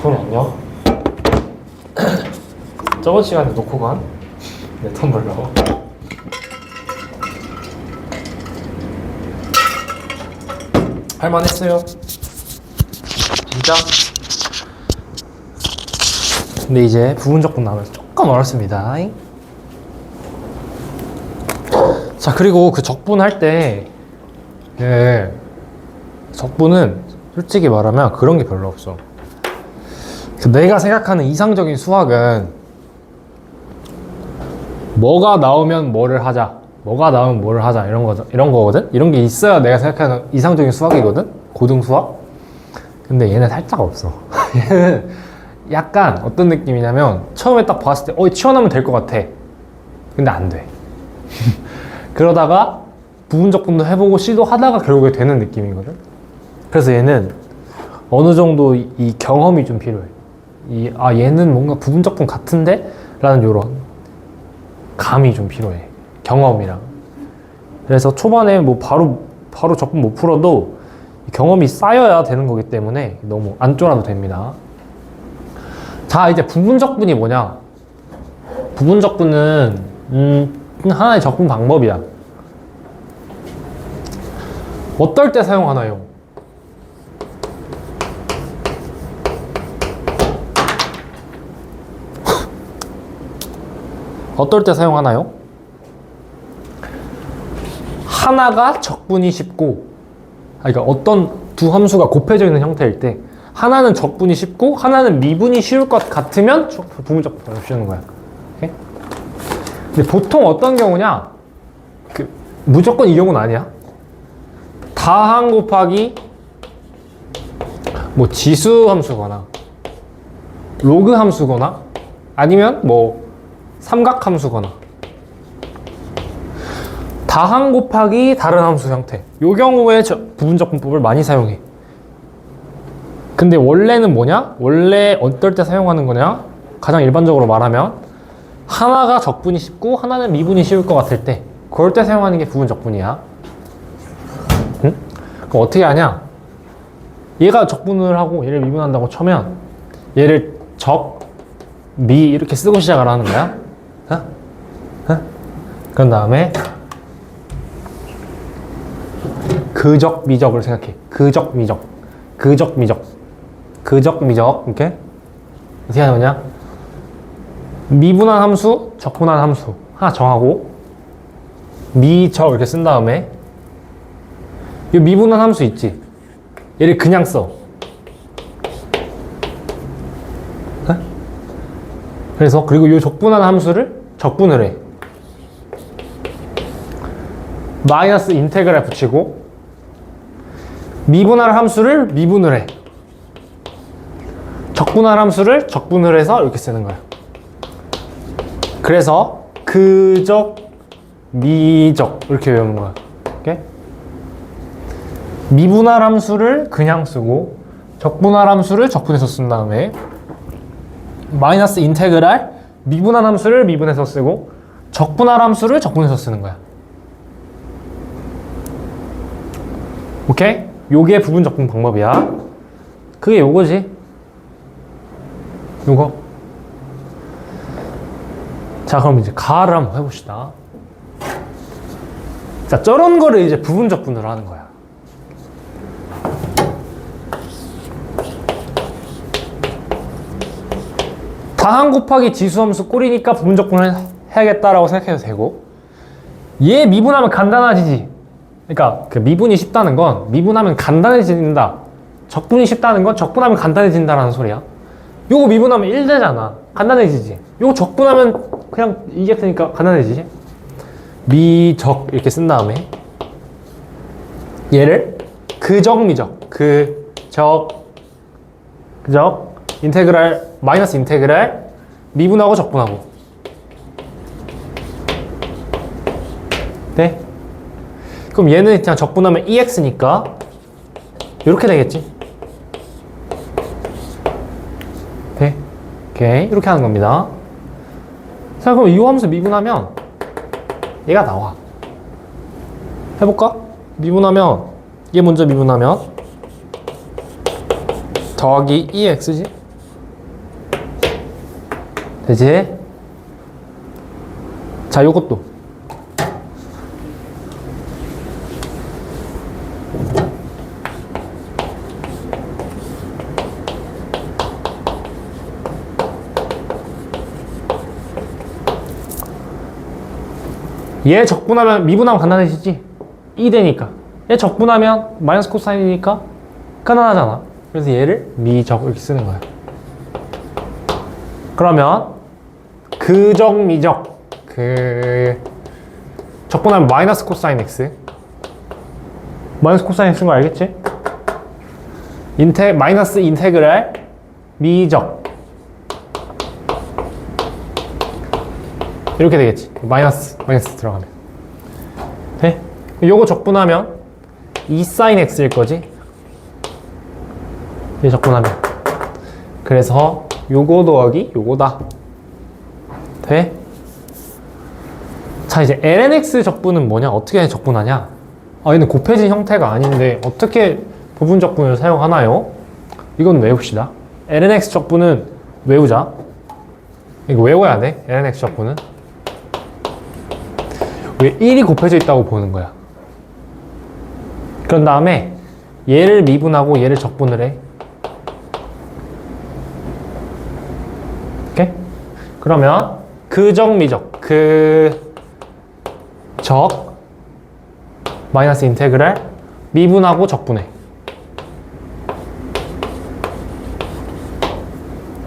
S1: 잠깐만요. 저번 시간에 놓고 간 내 텀블러. 할만했어요. 진짜. 근데 이제 부분 적분 나오면서 조금 어렵습니다. 자, 그리고 그 적분할 때, 예, 적분은 솔직히 말하면 그런 게 별로 없어. 내가 생각하는 이상적인 수학은 뭐가 나오면 뭐를 하자, 뭐가 나오면 뭐를 하자, 이런 거거든? 이런 게 있어야 내가 생각하는 이상적인 수학이거든? 고등 수학? 근데 얘는 살짝 없어. 얘는 약간 어떤 느낌이냐면 처음에 딱 봤을 때 치워나면 될 것 같아. 근데 안 돼. 그러다가 부분적분도 해보고 시도하다가 결국에 되는 느낌이거든? 그래서 얘는 어느 정도 이 경험이 좀 필요해. 얘는 뭔가 부분적분 같은데? 라는 요런 감이 좀 필요해. 경험이랑. 그래서 초반에 뭐 바로 적분 못 풀어도 경험이 쌓여야 되는 거기 때문에 너무 안 쫄아도 됩니다. 자, 이제 부분적분이 뭐냐? 부분적분은 하나의 적분 방법이야. 어떨 때 사용하나요? 어떨 때 사용하나요? 하나가 적분이 쉽고, 그러니까 어떤 두 함수가 곱해져 있는 형태일 때 하나는 적분이 쉽고 하나는 미분이 쉬울 것 같으면 부분적분을 쓰는 거야. 오케이? 근데 보통 어떤 경우냐? 무조건 이 경우는 아니야. 다항 곱하기 뭐 지수 함수거나 로그 함수거나 아니면 뭐 삼각 함수거나 다항 곱하기 다른 함수 형태, 요 경우에 부분적분법을 많이 사용해. 근데 원래는 뭐냐? 원래 어떨 때 사용하는 거냐? 가장 일반적으로 말하면 하나가 적분이 쉽고 하나는 미분이 쉬울 것 같을 때, 그럴 때 사용하는 게 부분적분이야. 응? 그럼 어떻게 하냐? 얘가 적분을 하고 얘를 미분한다고 쳐면 얘를 적, 미 이렇게 쓰고 시작을 하는 거야. 그런 다음에 그적, 미적을 생각해. 그적, 미적. 그적, 미적. 그적, 미적. 이렇게. 어떻게 하는 거냐? 미분한 함수, 적분한 함수. 하나 정하고, 미적 이렇게 쓴 다음에, 이 미분한 함수 있지? 얘를 그냥 써. 그래서, 그리고 이 적분한 함수를 적분을 해. 마이너스 인테그랄 붙이고, 미분할 함수를 미분을 해. 적분할 함수를 적분을 해서 이렇게 쓰는 거야. 그래서 그적, 미적 이렇게 외우는 거야. 오케이? 미분할 함수를 그냥 쓰고 적분할 함수를 적분해서 쓴 다음에 마이너스 인테그랄 미분할 함수를 미분해서 쓰고 적분할 함수를 적분해서 쓰는 거야. 오케이? 요게 부분적분 방법이야. 그게 요거지. 요거. 자, 그럼 이제 가를 한번 해봅시다. 자, 저런 거를 이제 부분 적분으로 하는 거야. 다항 곱하기 지수함수 꼴이니까 부분 적분을 해야겠다라고 생각해도 되고, 얘 미분하면 간단해지지. 그러니까 그 미분이 쉽다는 건 미분하면 간단해진다. 적분이 쉽다는 건 적분하면 간단해진다라는 소리야. 요거 미분하면 1 되잖아. 간단해지지. 요거 적분하면 그냥 2x니까 간단해지지. 미적 이렇게 쓴 다음에 얘를 그적 인테그랄 마이너스 인테그랄 미분하고 적분하고. 네? 그럼 얘는 그냥 적분하면 2x니까 이렇게 되겠지. 네? 오케이. 이렇게 하는 겁니다. 자, 그럼 이 함수 미분하면 얘가 나와. 해볼까? 미분하면 얘 먼저 미분하면 더하기 2x지? 되지? 자, 요것도 얘 적분하면 미분하면 간단해지지? 2 되니까. 얘 적분하면 마이너스 코사인이니까 간단하잖아. 그래서 얘를 미적 이렇게 쓰는 거야. 그러면 그적 미적 적분하면 마이너스 코사인 x 마이너스 코사인 쓴 거 알겠지? 마이너스 인테그랄 미적 이렇게 되겠지. 마이너스 들어가면. 네? 요거 적분하면 2sin x일 거지? 얘 적분하면. 그래서 요거 더하기 요거다. 돼? 자, 이제 lnx 적분은 뭐냐? 어떻게 적분하냐? 아, 얘는 곱해진 형태가 아닌데 어떻게 부분 적분을 사용하나요? 이건 외웁시다. lnx 적분은 외우자. 이거 외워야 돼. lnx 적분은. 왜 1이 곱해져 있다고 보는 거야. 그런 다음에 얘를 미분하고 얘를 적분을 해. 오케이? 그러면 그적 미적 적 마이너스 인테그랄 미분하고 적분해.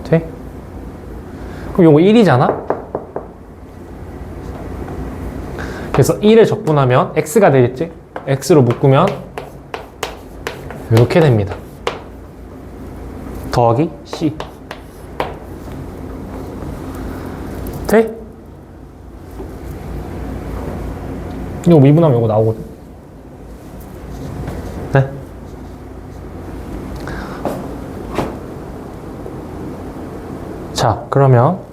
S1: 돼? 그럼 요거 1이잖아? 그래서 1을 적분하면 x가 되겠지? x로 묶으면 이렇게 됩니다. 더하기 c. 돼? 이거 미분하면 이거 나오거든. 네? 자, 그러면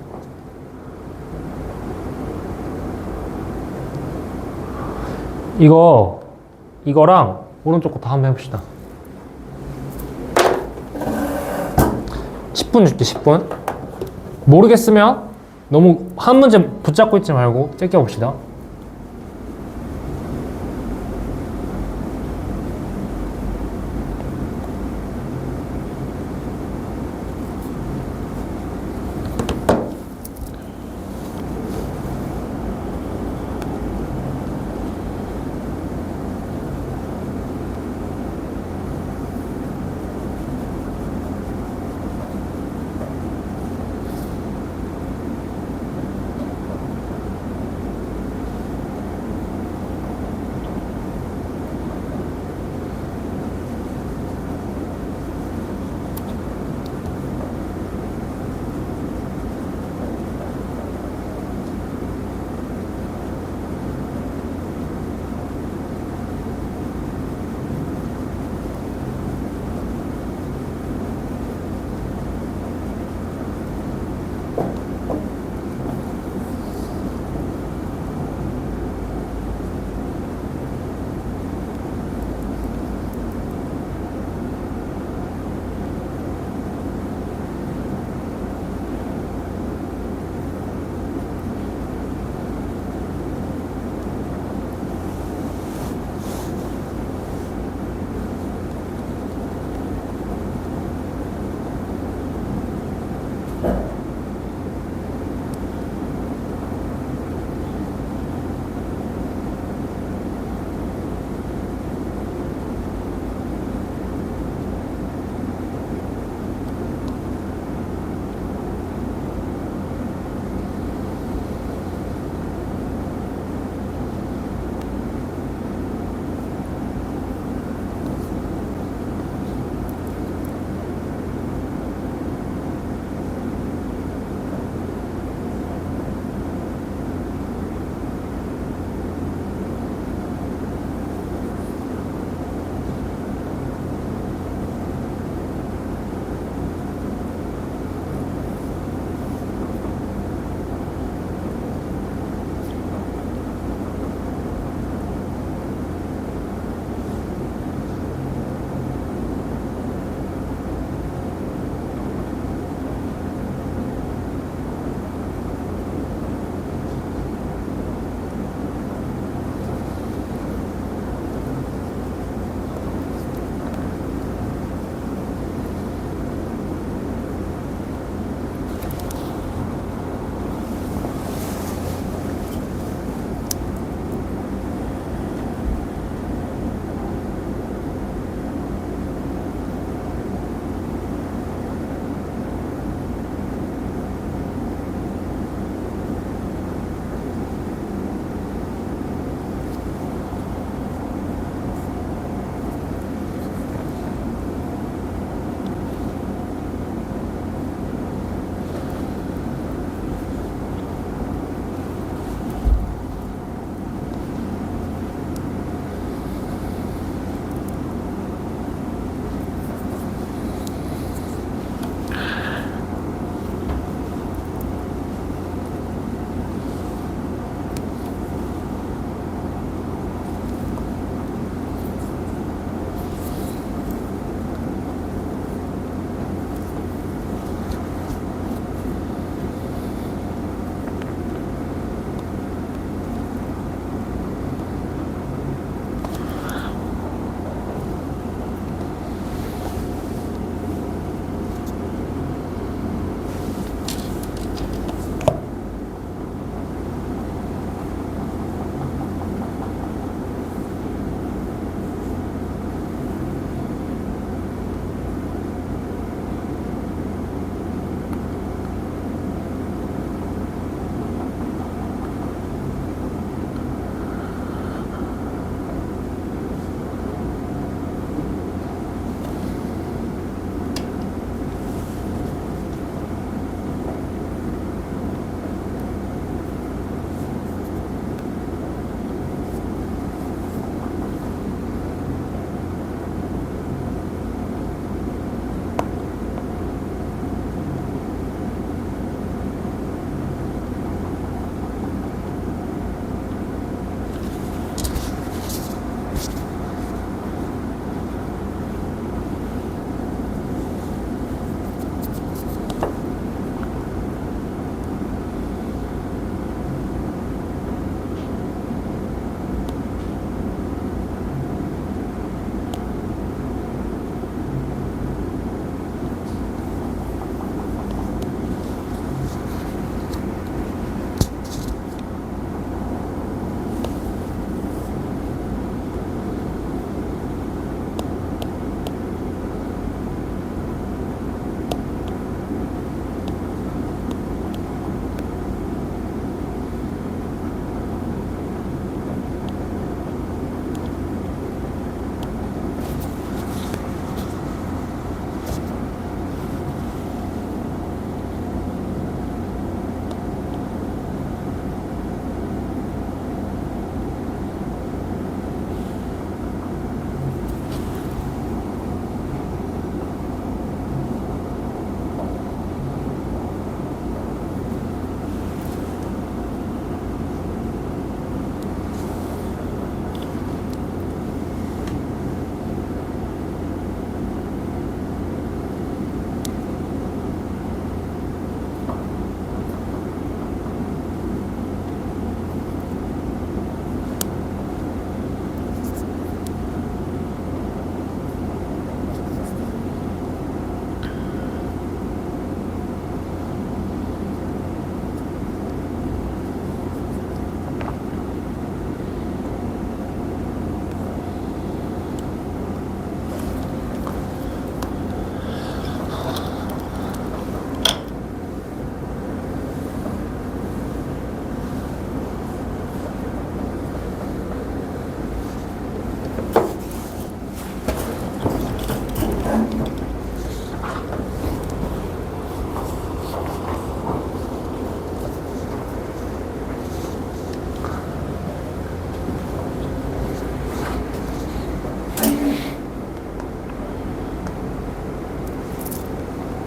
S1: 이거랑 오른쪽 거 다 한번 해봅시다. 10분 줄게, 10분. 모르겠으면 너무 한 문제 붙잡고 있지 말고 제껴봅시다.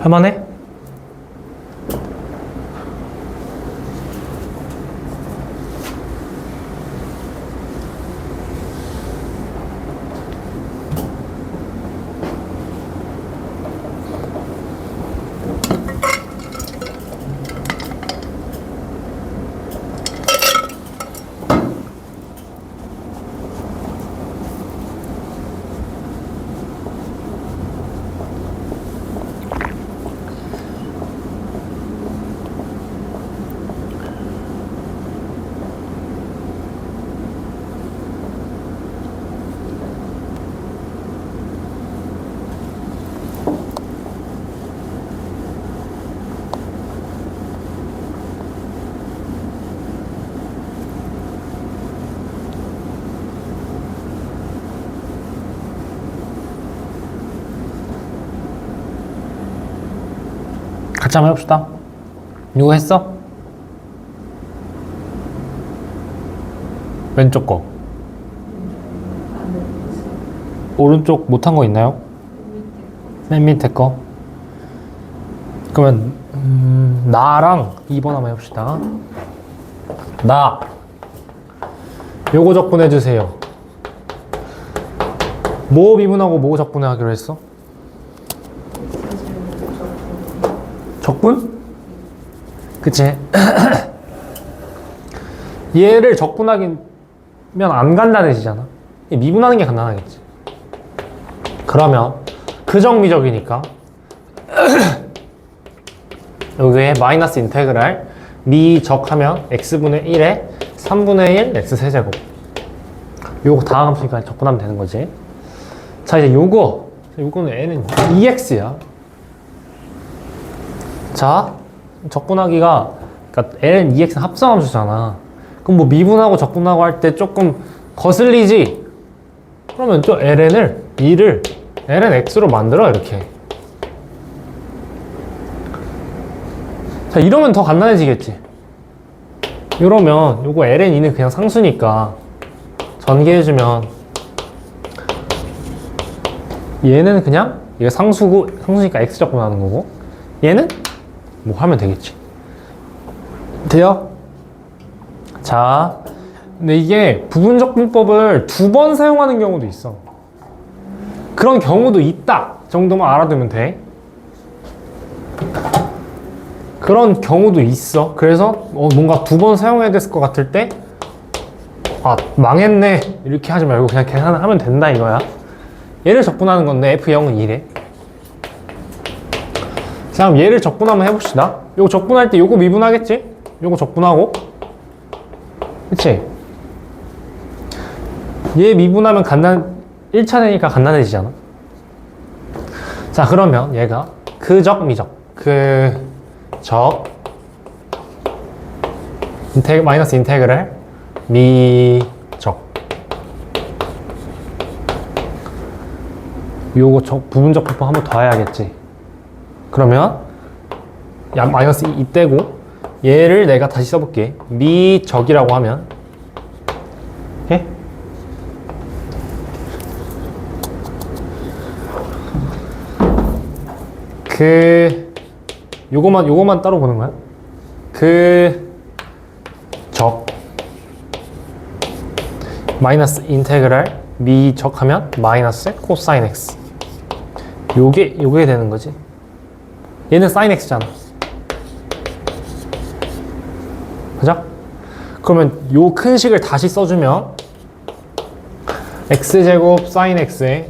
S1: 할만해? 같이 한번 해봅시다. 이거 했어? 왼쪽 거. 오른쪽 못한 거 있나요? 맨 밑에 거. 그러면 나랑 2번 한번 해봅시다. 나 요거 적분해 주세요. 뭐 미분하고 뭐 적분해 하기로 했어? 적분? 그치? 얘를 적분하면 안 간단해지잖아. 미분하는 게 간단하겠지. 그러면 그정미적이니까 여기에 마이너스 인테그랄 미적하면 x분의 1에 3분의 1 x 세제곱. 요거 다함수니까 적분하면 되는 거지. 자, 이제 요거는 n은 2x야. 자, 적분하기가, 그러니까 ln 2x는 합성함수잖아. 그럼 뭐 미분하고 적분하고 할 때 조금 거슬리지? 그러면 또 ln을 2를 ln x로 만들어, 이렇게. 자, 이러면 더 간단해지겠지. 이러면 요거 ln 2는 그냥 상수니까 전개해주면 얘는 그냥 이게 상수니까 x 적분하는 거고, 얘는 뭐 하면 되겠지. 돼요? 자, 근데 이게 부분적분법을 2번 사용하는 경우도 있어. 그런 경우도 있다 정도만 알아두면 돼. 그런 경우도 있어. 그래서 뭔가 2번 사용해야 됐을 것 같을 때, 아, 망했네 이렇게 하지 말고 그냥 계산을 하면 된다 이거야. 얘를 적분하는 건데 f0은 2래. 자, 그럼 얘를 적분 한번 해봅시다. 요거 적분할 때 요거 미분하겠지? 요거 적분하고, 그치? 얘 미분하면 1차 되니까 간단해지잖아. 자, 그러면 얘가 그적 미적, 마이너스 인테그랄 미적, 요거 부분적 분법 한 번 더 해야겠지. 그러면 마이너스 2 떼고 얘를 내가 다시 써볼게. 미적이라고 하면, 오케이? 요거만 따로 보는 거야. 적 마이너스 인테그랄 미적하면 마이너스 코사인 x. 요게 되는 거지. 얘는 sin x잖아. 그죠? 그러면 요 큰 식을 다시 써주면 x제곱 sin x에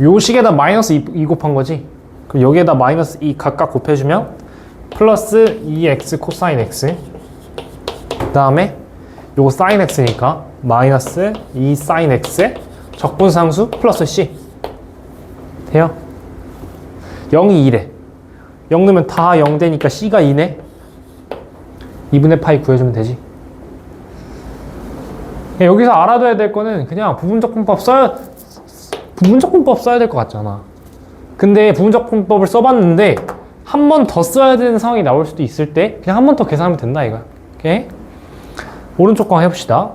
S1: 요 식에다 마이너스 2 곱한 거지. 그럼 여기에다 마이너스 2 각각 곱해주면 플러스 2x 코사인 x, 그 다음에 요거 sin x니까 마이너스 2 sin x의 적분상수 플러스 c. 돼요? 0이 2래. 0 넣으면 다 0 되니까 c가 2네. 2분의 파이 구해주면 되지. 여기서 알아둬야 될 거는 그냥 부분적분법 써야 될 것 같잖아. 근데 부분적분법을 써봤는데 한 번 더 써야 되는 상황이 나올 수도 있을 때 그냥 한 번 더 계산하면 된다 이거야. 오케이? 오른쪽 거 해봅시다.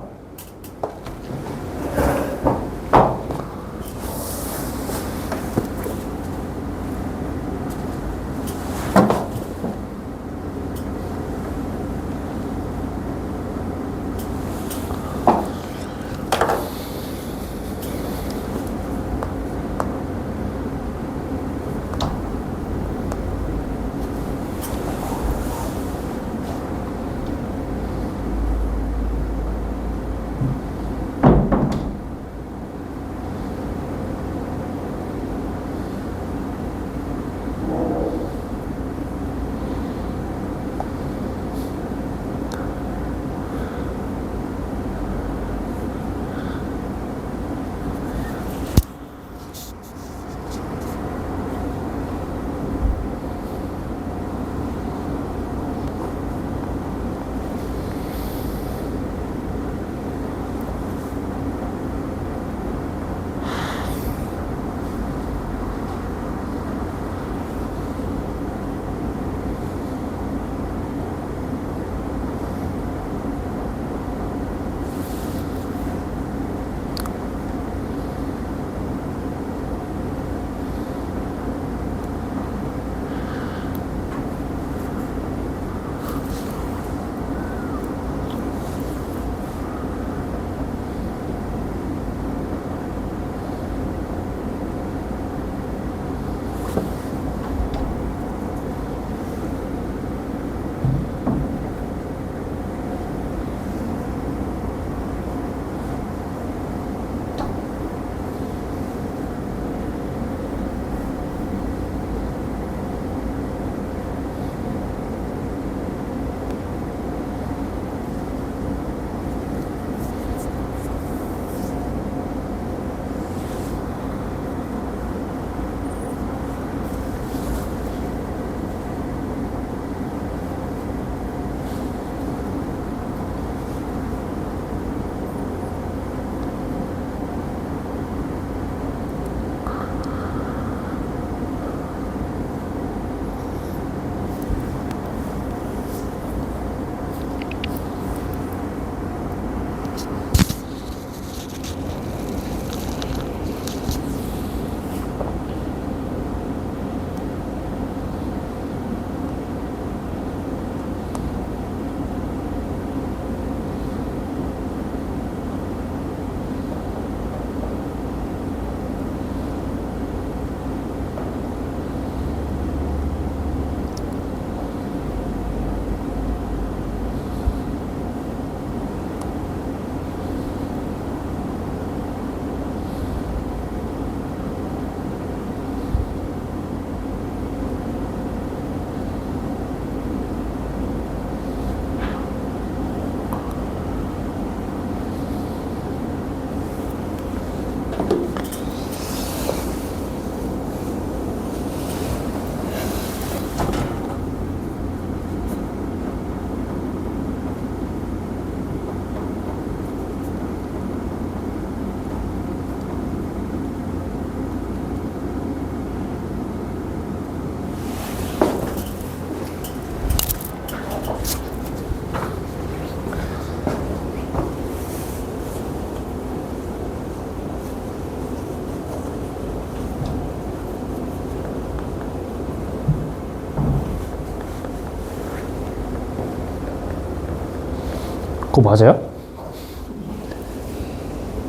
S1: 그거 맞아요?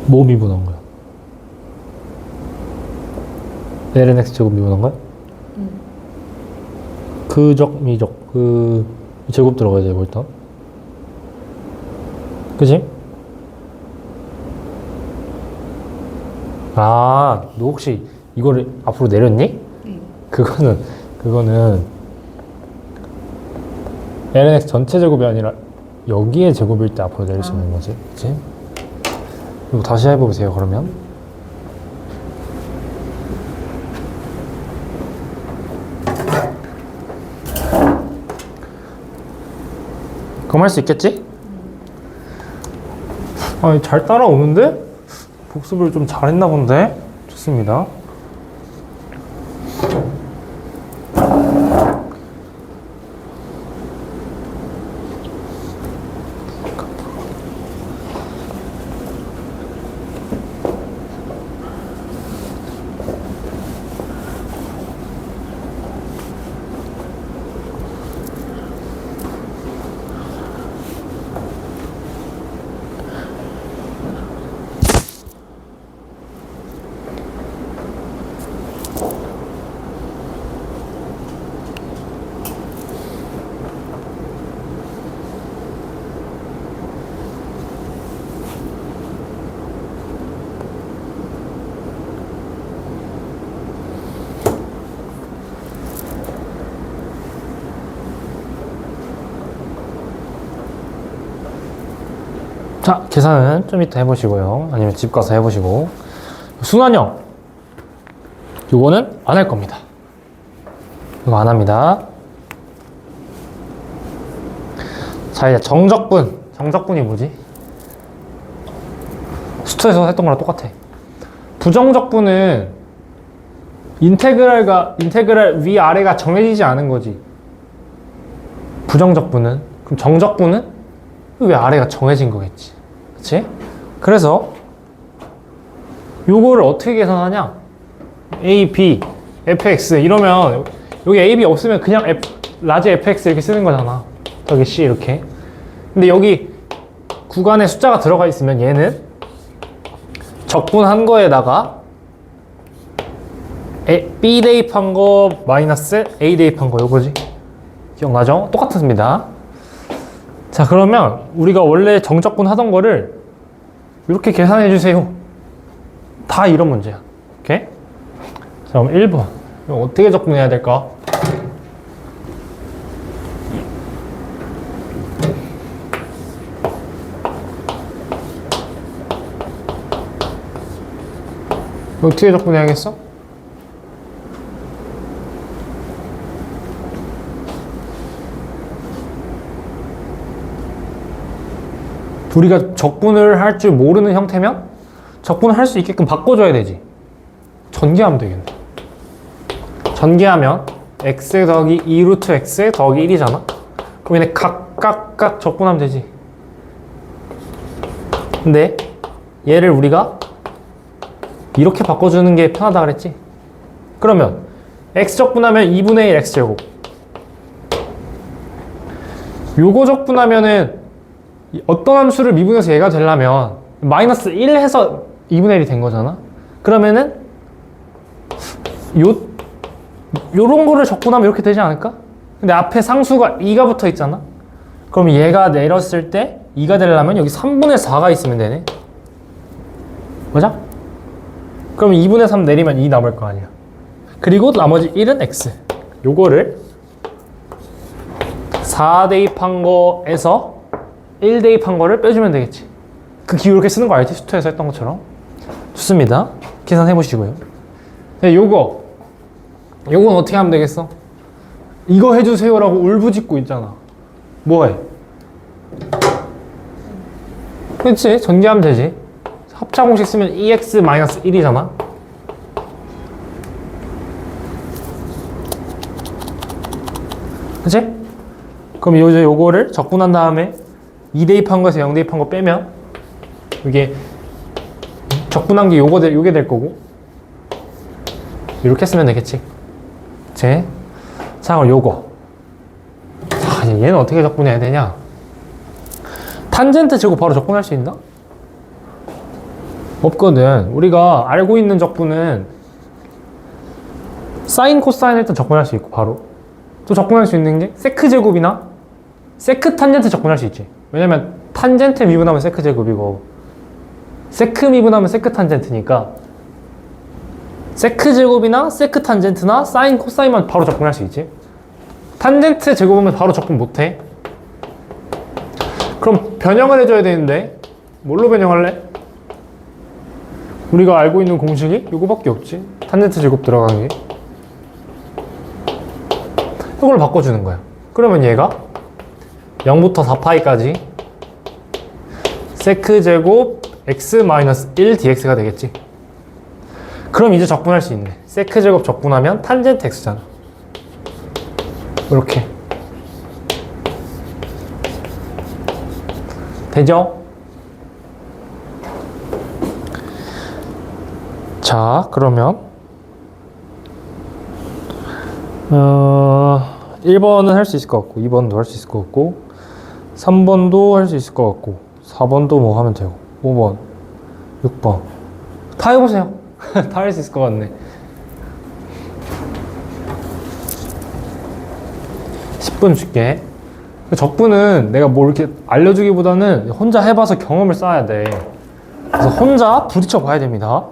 S1: 뭐 미분한 거야? lnx 제곱 미분한 거야? 그적 미적 그 제곱 들어가야 돼 일단. 그치? 아, 너 혹시 이거를 앞으로 내렸니? 그거는 lnx 전체 제곱이 아니라 여기에 제곱일 때 앞으로 내릴 수 있는 거지. 그치? 이거 다시 해보세요, 그러면. 그럼 할 수 있겠지? 아, 잘 따라오는데? 복습을 좀 잘했나 본데? 좋습니다. 자, 계산은 좀 이따 해보시고요. 아니면 집 가서 해보시고. 순환형. 요거는 안 할 겁니다. 이거 안 합니다. 자, 이제 정적분. 정적분이 뭐지? 수트에서 했던 거랑 똑같아. 부정적분은 인테그랄 위아래가 정해지지 않은 거지. 부정적분은. 그럼 정적분은 왜 아래가 정해진 거겠지. 그치? 그래서 요거를 어떻게 계산하냐? A, B, fx 이러면 여기 A, B 없으면 그냥 라지 fx 이렇게 쓰는 거잖아. 여기 C 이렇게. 근데 여기 구간에 숫자가 들어가 있으면 얘는 적분한 거에다가 B 대입한 거 마이너스 A 대입한 거 요거지. 기억나죠? 똑같습니다. 자, 그러면 우리가 원래 정적분 하던 거를 이렇게 계산해 주세요. 다 이런 문제야. 오케이? 자, 그럼 1번. 이거 어떻게 적분해야 될까? 어떻게 적분해야겠어? 우리가 적분을 할 줄 모르는 형태면 적분을 할 수 있게끔 바꿔줘야 되지. 전개하면 되겠네. 전개하면 x 더하기 2 루트 x 더하기 1이잖아. 그럼 얘네 각각 적분하면 되지. 근데 얘를 우리가 이렇게 바꿔주는 게 편하다 그랬지. 그러면 x 적분하면 2분의 1 x제곱. 요거 적분하면은 어떤 함수를 미분해서 얘가 되려면 마이너스 1 해서 2분의 1이 된 거잖아. 그러면은 요런 거를 적분하면 이렇게 되지 않을까? 근데 앞에 상수가 2가 붙어 있잖아. 그럼 얘가 내렸을 때 2가 되려면 여기 3분의 4가 있으면 되네. 맞아? 그럼 2분의 3 내리면 2 남을 거 아니야. 그리고 나머지 1은 x. 요거를 4 대입한 거에서 1 대입한 거를 빼주면 되겠지. 그 기호 이렇게 쓰는 거 알지? 수투에서 했던 것처럼. 좋습니다. 계산해 보시고요. 네, 요건 어떻게 하면 되겠어? 이거 해주세요라고 울부짖고 있잖아. 뭐해? 그치? 전개하면 되지. 합차 공식 쓰면 EX-1이잖아. 그치? 그럼 요거를 적분한 다음에 2 대입한 거에서 0 대입한 거 빼면 이게 적분한 게 요게 될 거고 이렇게 쓰면 되겠지. 그치? 자, 그럼 요거. 자, 이제 얘는 어떻게 적분해야 되냐? 탄젠트 제곱 바로 적분할 수 있나? 없거든. 우리가 알고 있는 적분은 사인, 코사인 일단 적분할 수 있고 바로. 또 적분할 수 있는 게 세크 제곱이나 세크 탄젠트 적분할 수 있지. 왜냐면 탄젠트 미분하면 세크 제곱이고 세크 미분하면 세크 탄젠트니까 세크 제곱이나 세크 탄젠트나 사인, 코사인만 바로 적분할 수 있지. 탄젠트 제곱하면 바로 적분 못해. 그럼 변형을 해줘야 되는데 뭘로 변형할래? 우리가 알고 있는 공식이 이거밖에 없지. 탄젠트 제곱 들어가는 게 이걸 바꿔주는 거야. 그러면 얘가 0부터 4파이까지 세크 제곱 x-1 dx가 되겠지. 그럼 이제 적분할 수 있네. 세크 제곱 적분하면 탄젠트 x잖아. 이렇게 되죠? 자, 그러면 1번은 할 수 있을 것 같고 2번도 할 수 있을 것 같고 3번도 할 수 있을 것 같고 4번도 뭐 하면 되고 5번, 6번 다 해보세요. 다 할 수 있을 것 같네. 10분 줄게. 적분은 내가 뭐 이렇게 알려주기보다는 혼자 해봐서 경험을 쌓아야 돼. 그래서 혼자 부딪혀 봐야 됩니다.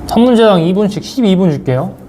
S1: 3문제당 2분씩 12분 줄게요.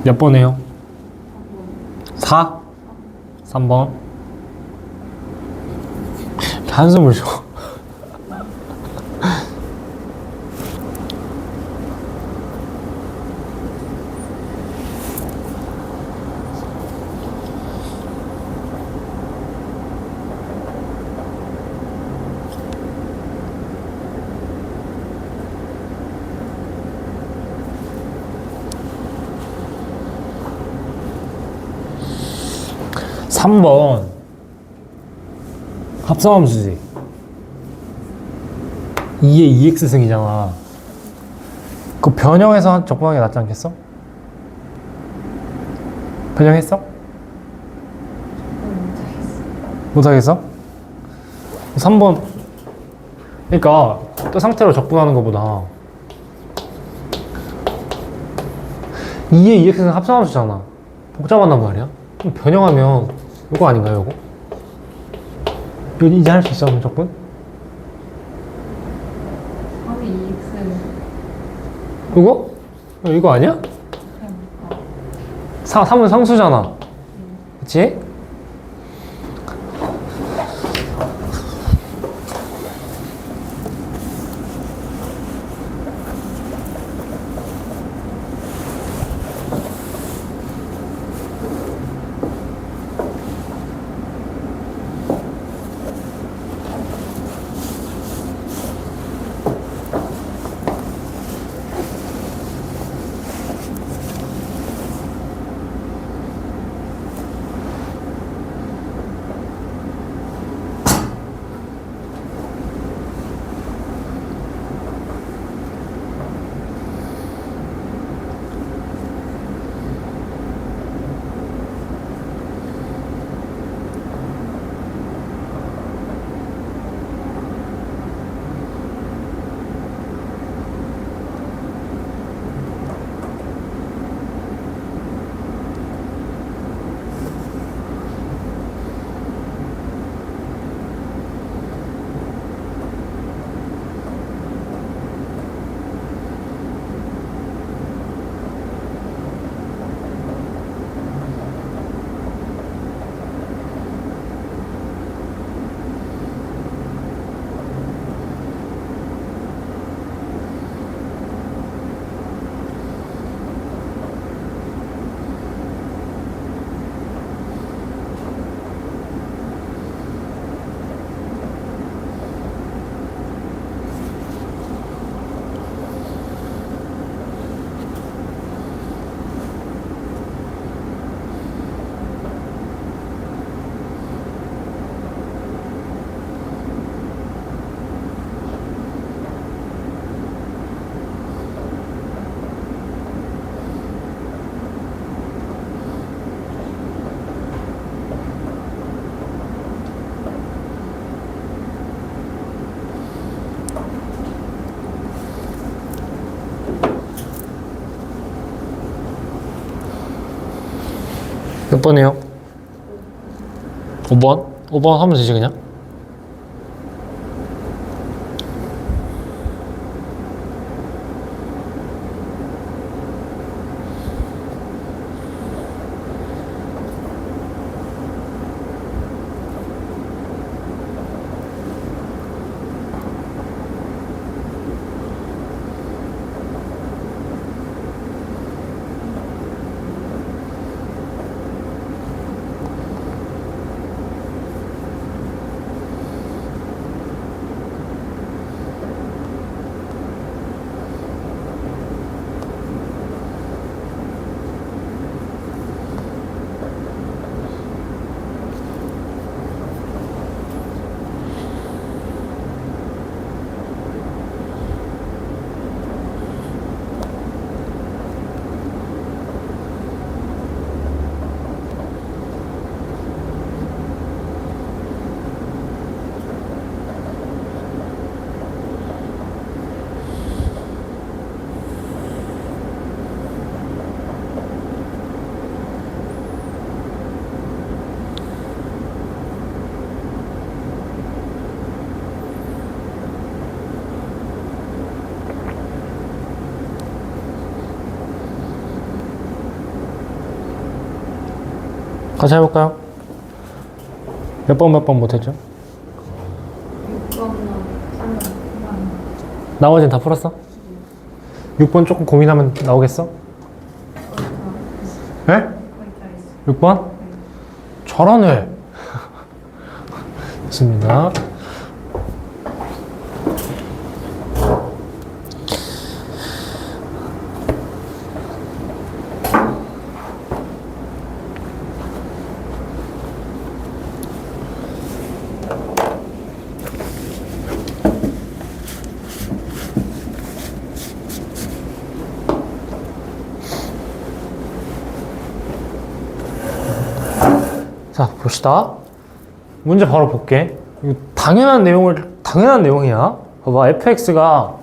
S1: 몇 번이에요? 4? 3번. 한숨을 쉬어. 삼번 합성함수지. 2의 2x승이잖아. 그 변형해서 적분하는 게 낫지 않겠어? 변형했어? 못하겠어? 3번. 그러니까 또 상태로 적분하는 것보다 2의 2x는 합성함수잖아. 복잡하단 말이야. 그럼 변형하면 이거 아닌가요, 이거? 이거 이제 할 수 있어, 그럼 적분?
S2: 3이 2x.
S1: 이거? 이거 아니야? 3은 상수잖아. 그치? 몇 번이에요? 5번? 5번 하면 되지 그냥? 같이 해볼까요? 몇 번 못했죠?
S2: 6번은 3번.
S1: 나머지는 다 풀었어? 6번 조금 고민하면 나오겠어? 에?
S2: 거의 다 했어.
S1: 6번? 잘하네. 좋습니다. 자, 봅시다. 문제 바로 볼게. 이거 당연한 내용이야. 봐봐, fx가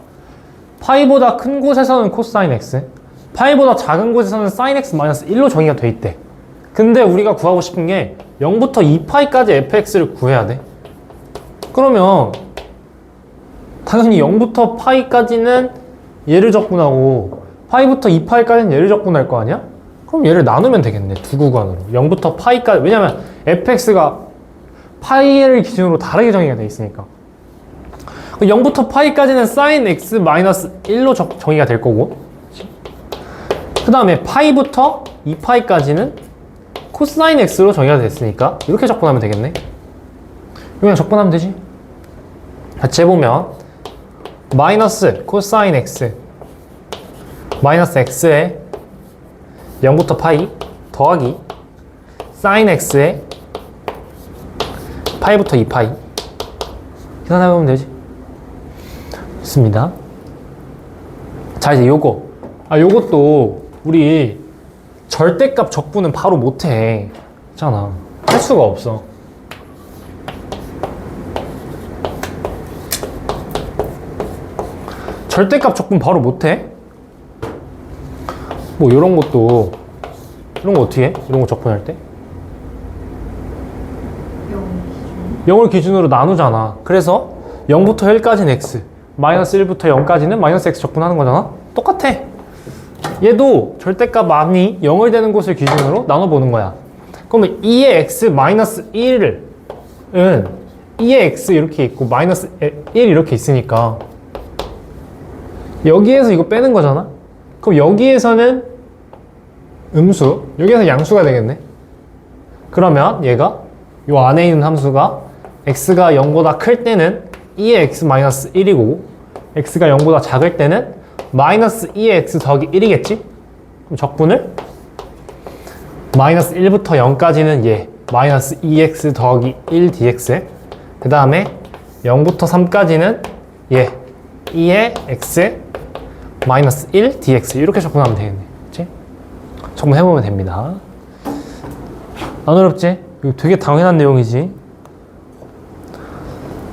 S1: 파이보다 큰 곳에서는 코사인 x, 파이보다 작은 곳에서는 사인 x 마이너스 1로 정의가 돼 있대. 근데 우리가 구하고 싶은 게 0부터 2파이까지 fx를 구해야 돼. 그러면 당연히 0부터 파이까지는 얘를 적분하고 파이부터 2파이까지는 얘를 적분할 거 아니야? 그럼 얘를 나누면 되겠네. 두 구간으로. 0부터 파이까지. 왜냐면 fx가 파이를 기준으로 다르게 정의가 돼 있으니까. 0부터 파이까지는 sin x 마이너스 1로 정의가 될 거고, 그 다음에 파이부터 2파이까지는 코사인 x로 정의가 됐으니까 이렇게 적분하면 되겠네. 그냥 적분하면 되지. 같이 해보면 마이너스 코사인 x 마이너스 x에 0부터 파이 더하기 sin x에 파이부터 2파이 계산해보면 되지. 좋습니다. 자, 이제 요것도 우리 절대값 적분은 바로 못해. 있잖아. 할 수가 없어. 절대값 적분 바로 못해. 뭐 이런 거 어떻게 해? 이런 거 적분할 때? 0을 기준으로 나누잖아. 그래서 0부터 1까지는 x, 마이너스 1부터 0까지는 마이너스 x 적분하는 거잖아. 똑같아. 얘도 절대값 많이 0을 되는 곳을 기준으로 나눠보는 거야. 그러면 2의 x 마이너스 1은 2의 x 이렇게 있고 마이너스 1 이렇게 있으니까 여기에서 이거 빼는 거잖아. 그럼 여기에서는 음수, 여기에서 양수가 되겠네. 그러면 얘가 요 안에 있는 함수가 x가 0보다 클 때는 2의 x 마이너스 1이고 x가 0보다 작을 때는 마이너스 2의 x 더하기 1이겠지? 그럼 적분을 마이너스 1부터 0까지는 얘 마이너스 2x 더하기 1 dx, 그 다음에 0부터 3까지는 얘 2의 x 마이너스 1 dx 이렇게 적분하면 되겠네. 그치? 적분해보면 됩니다. 안 어렵지? 이거 되게 당연한 내용이지.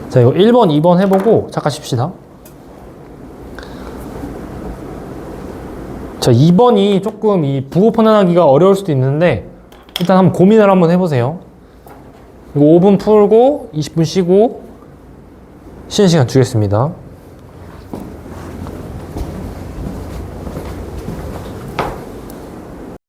S1: 자, 이거 1번, 2번 해보고 잠깐 쉽시다. 자, 2번이 조금 이 부호 판단하기가 어려울 수도 있는데 일단 한번 고민을 한번 해보세요. 이거 5분 풀고 20분 쉬고 쉬는 시간 주겠습니다.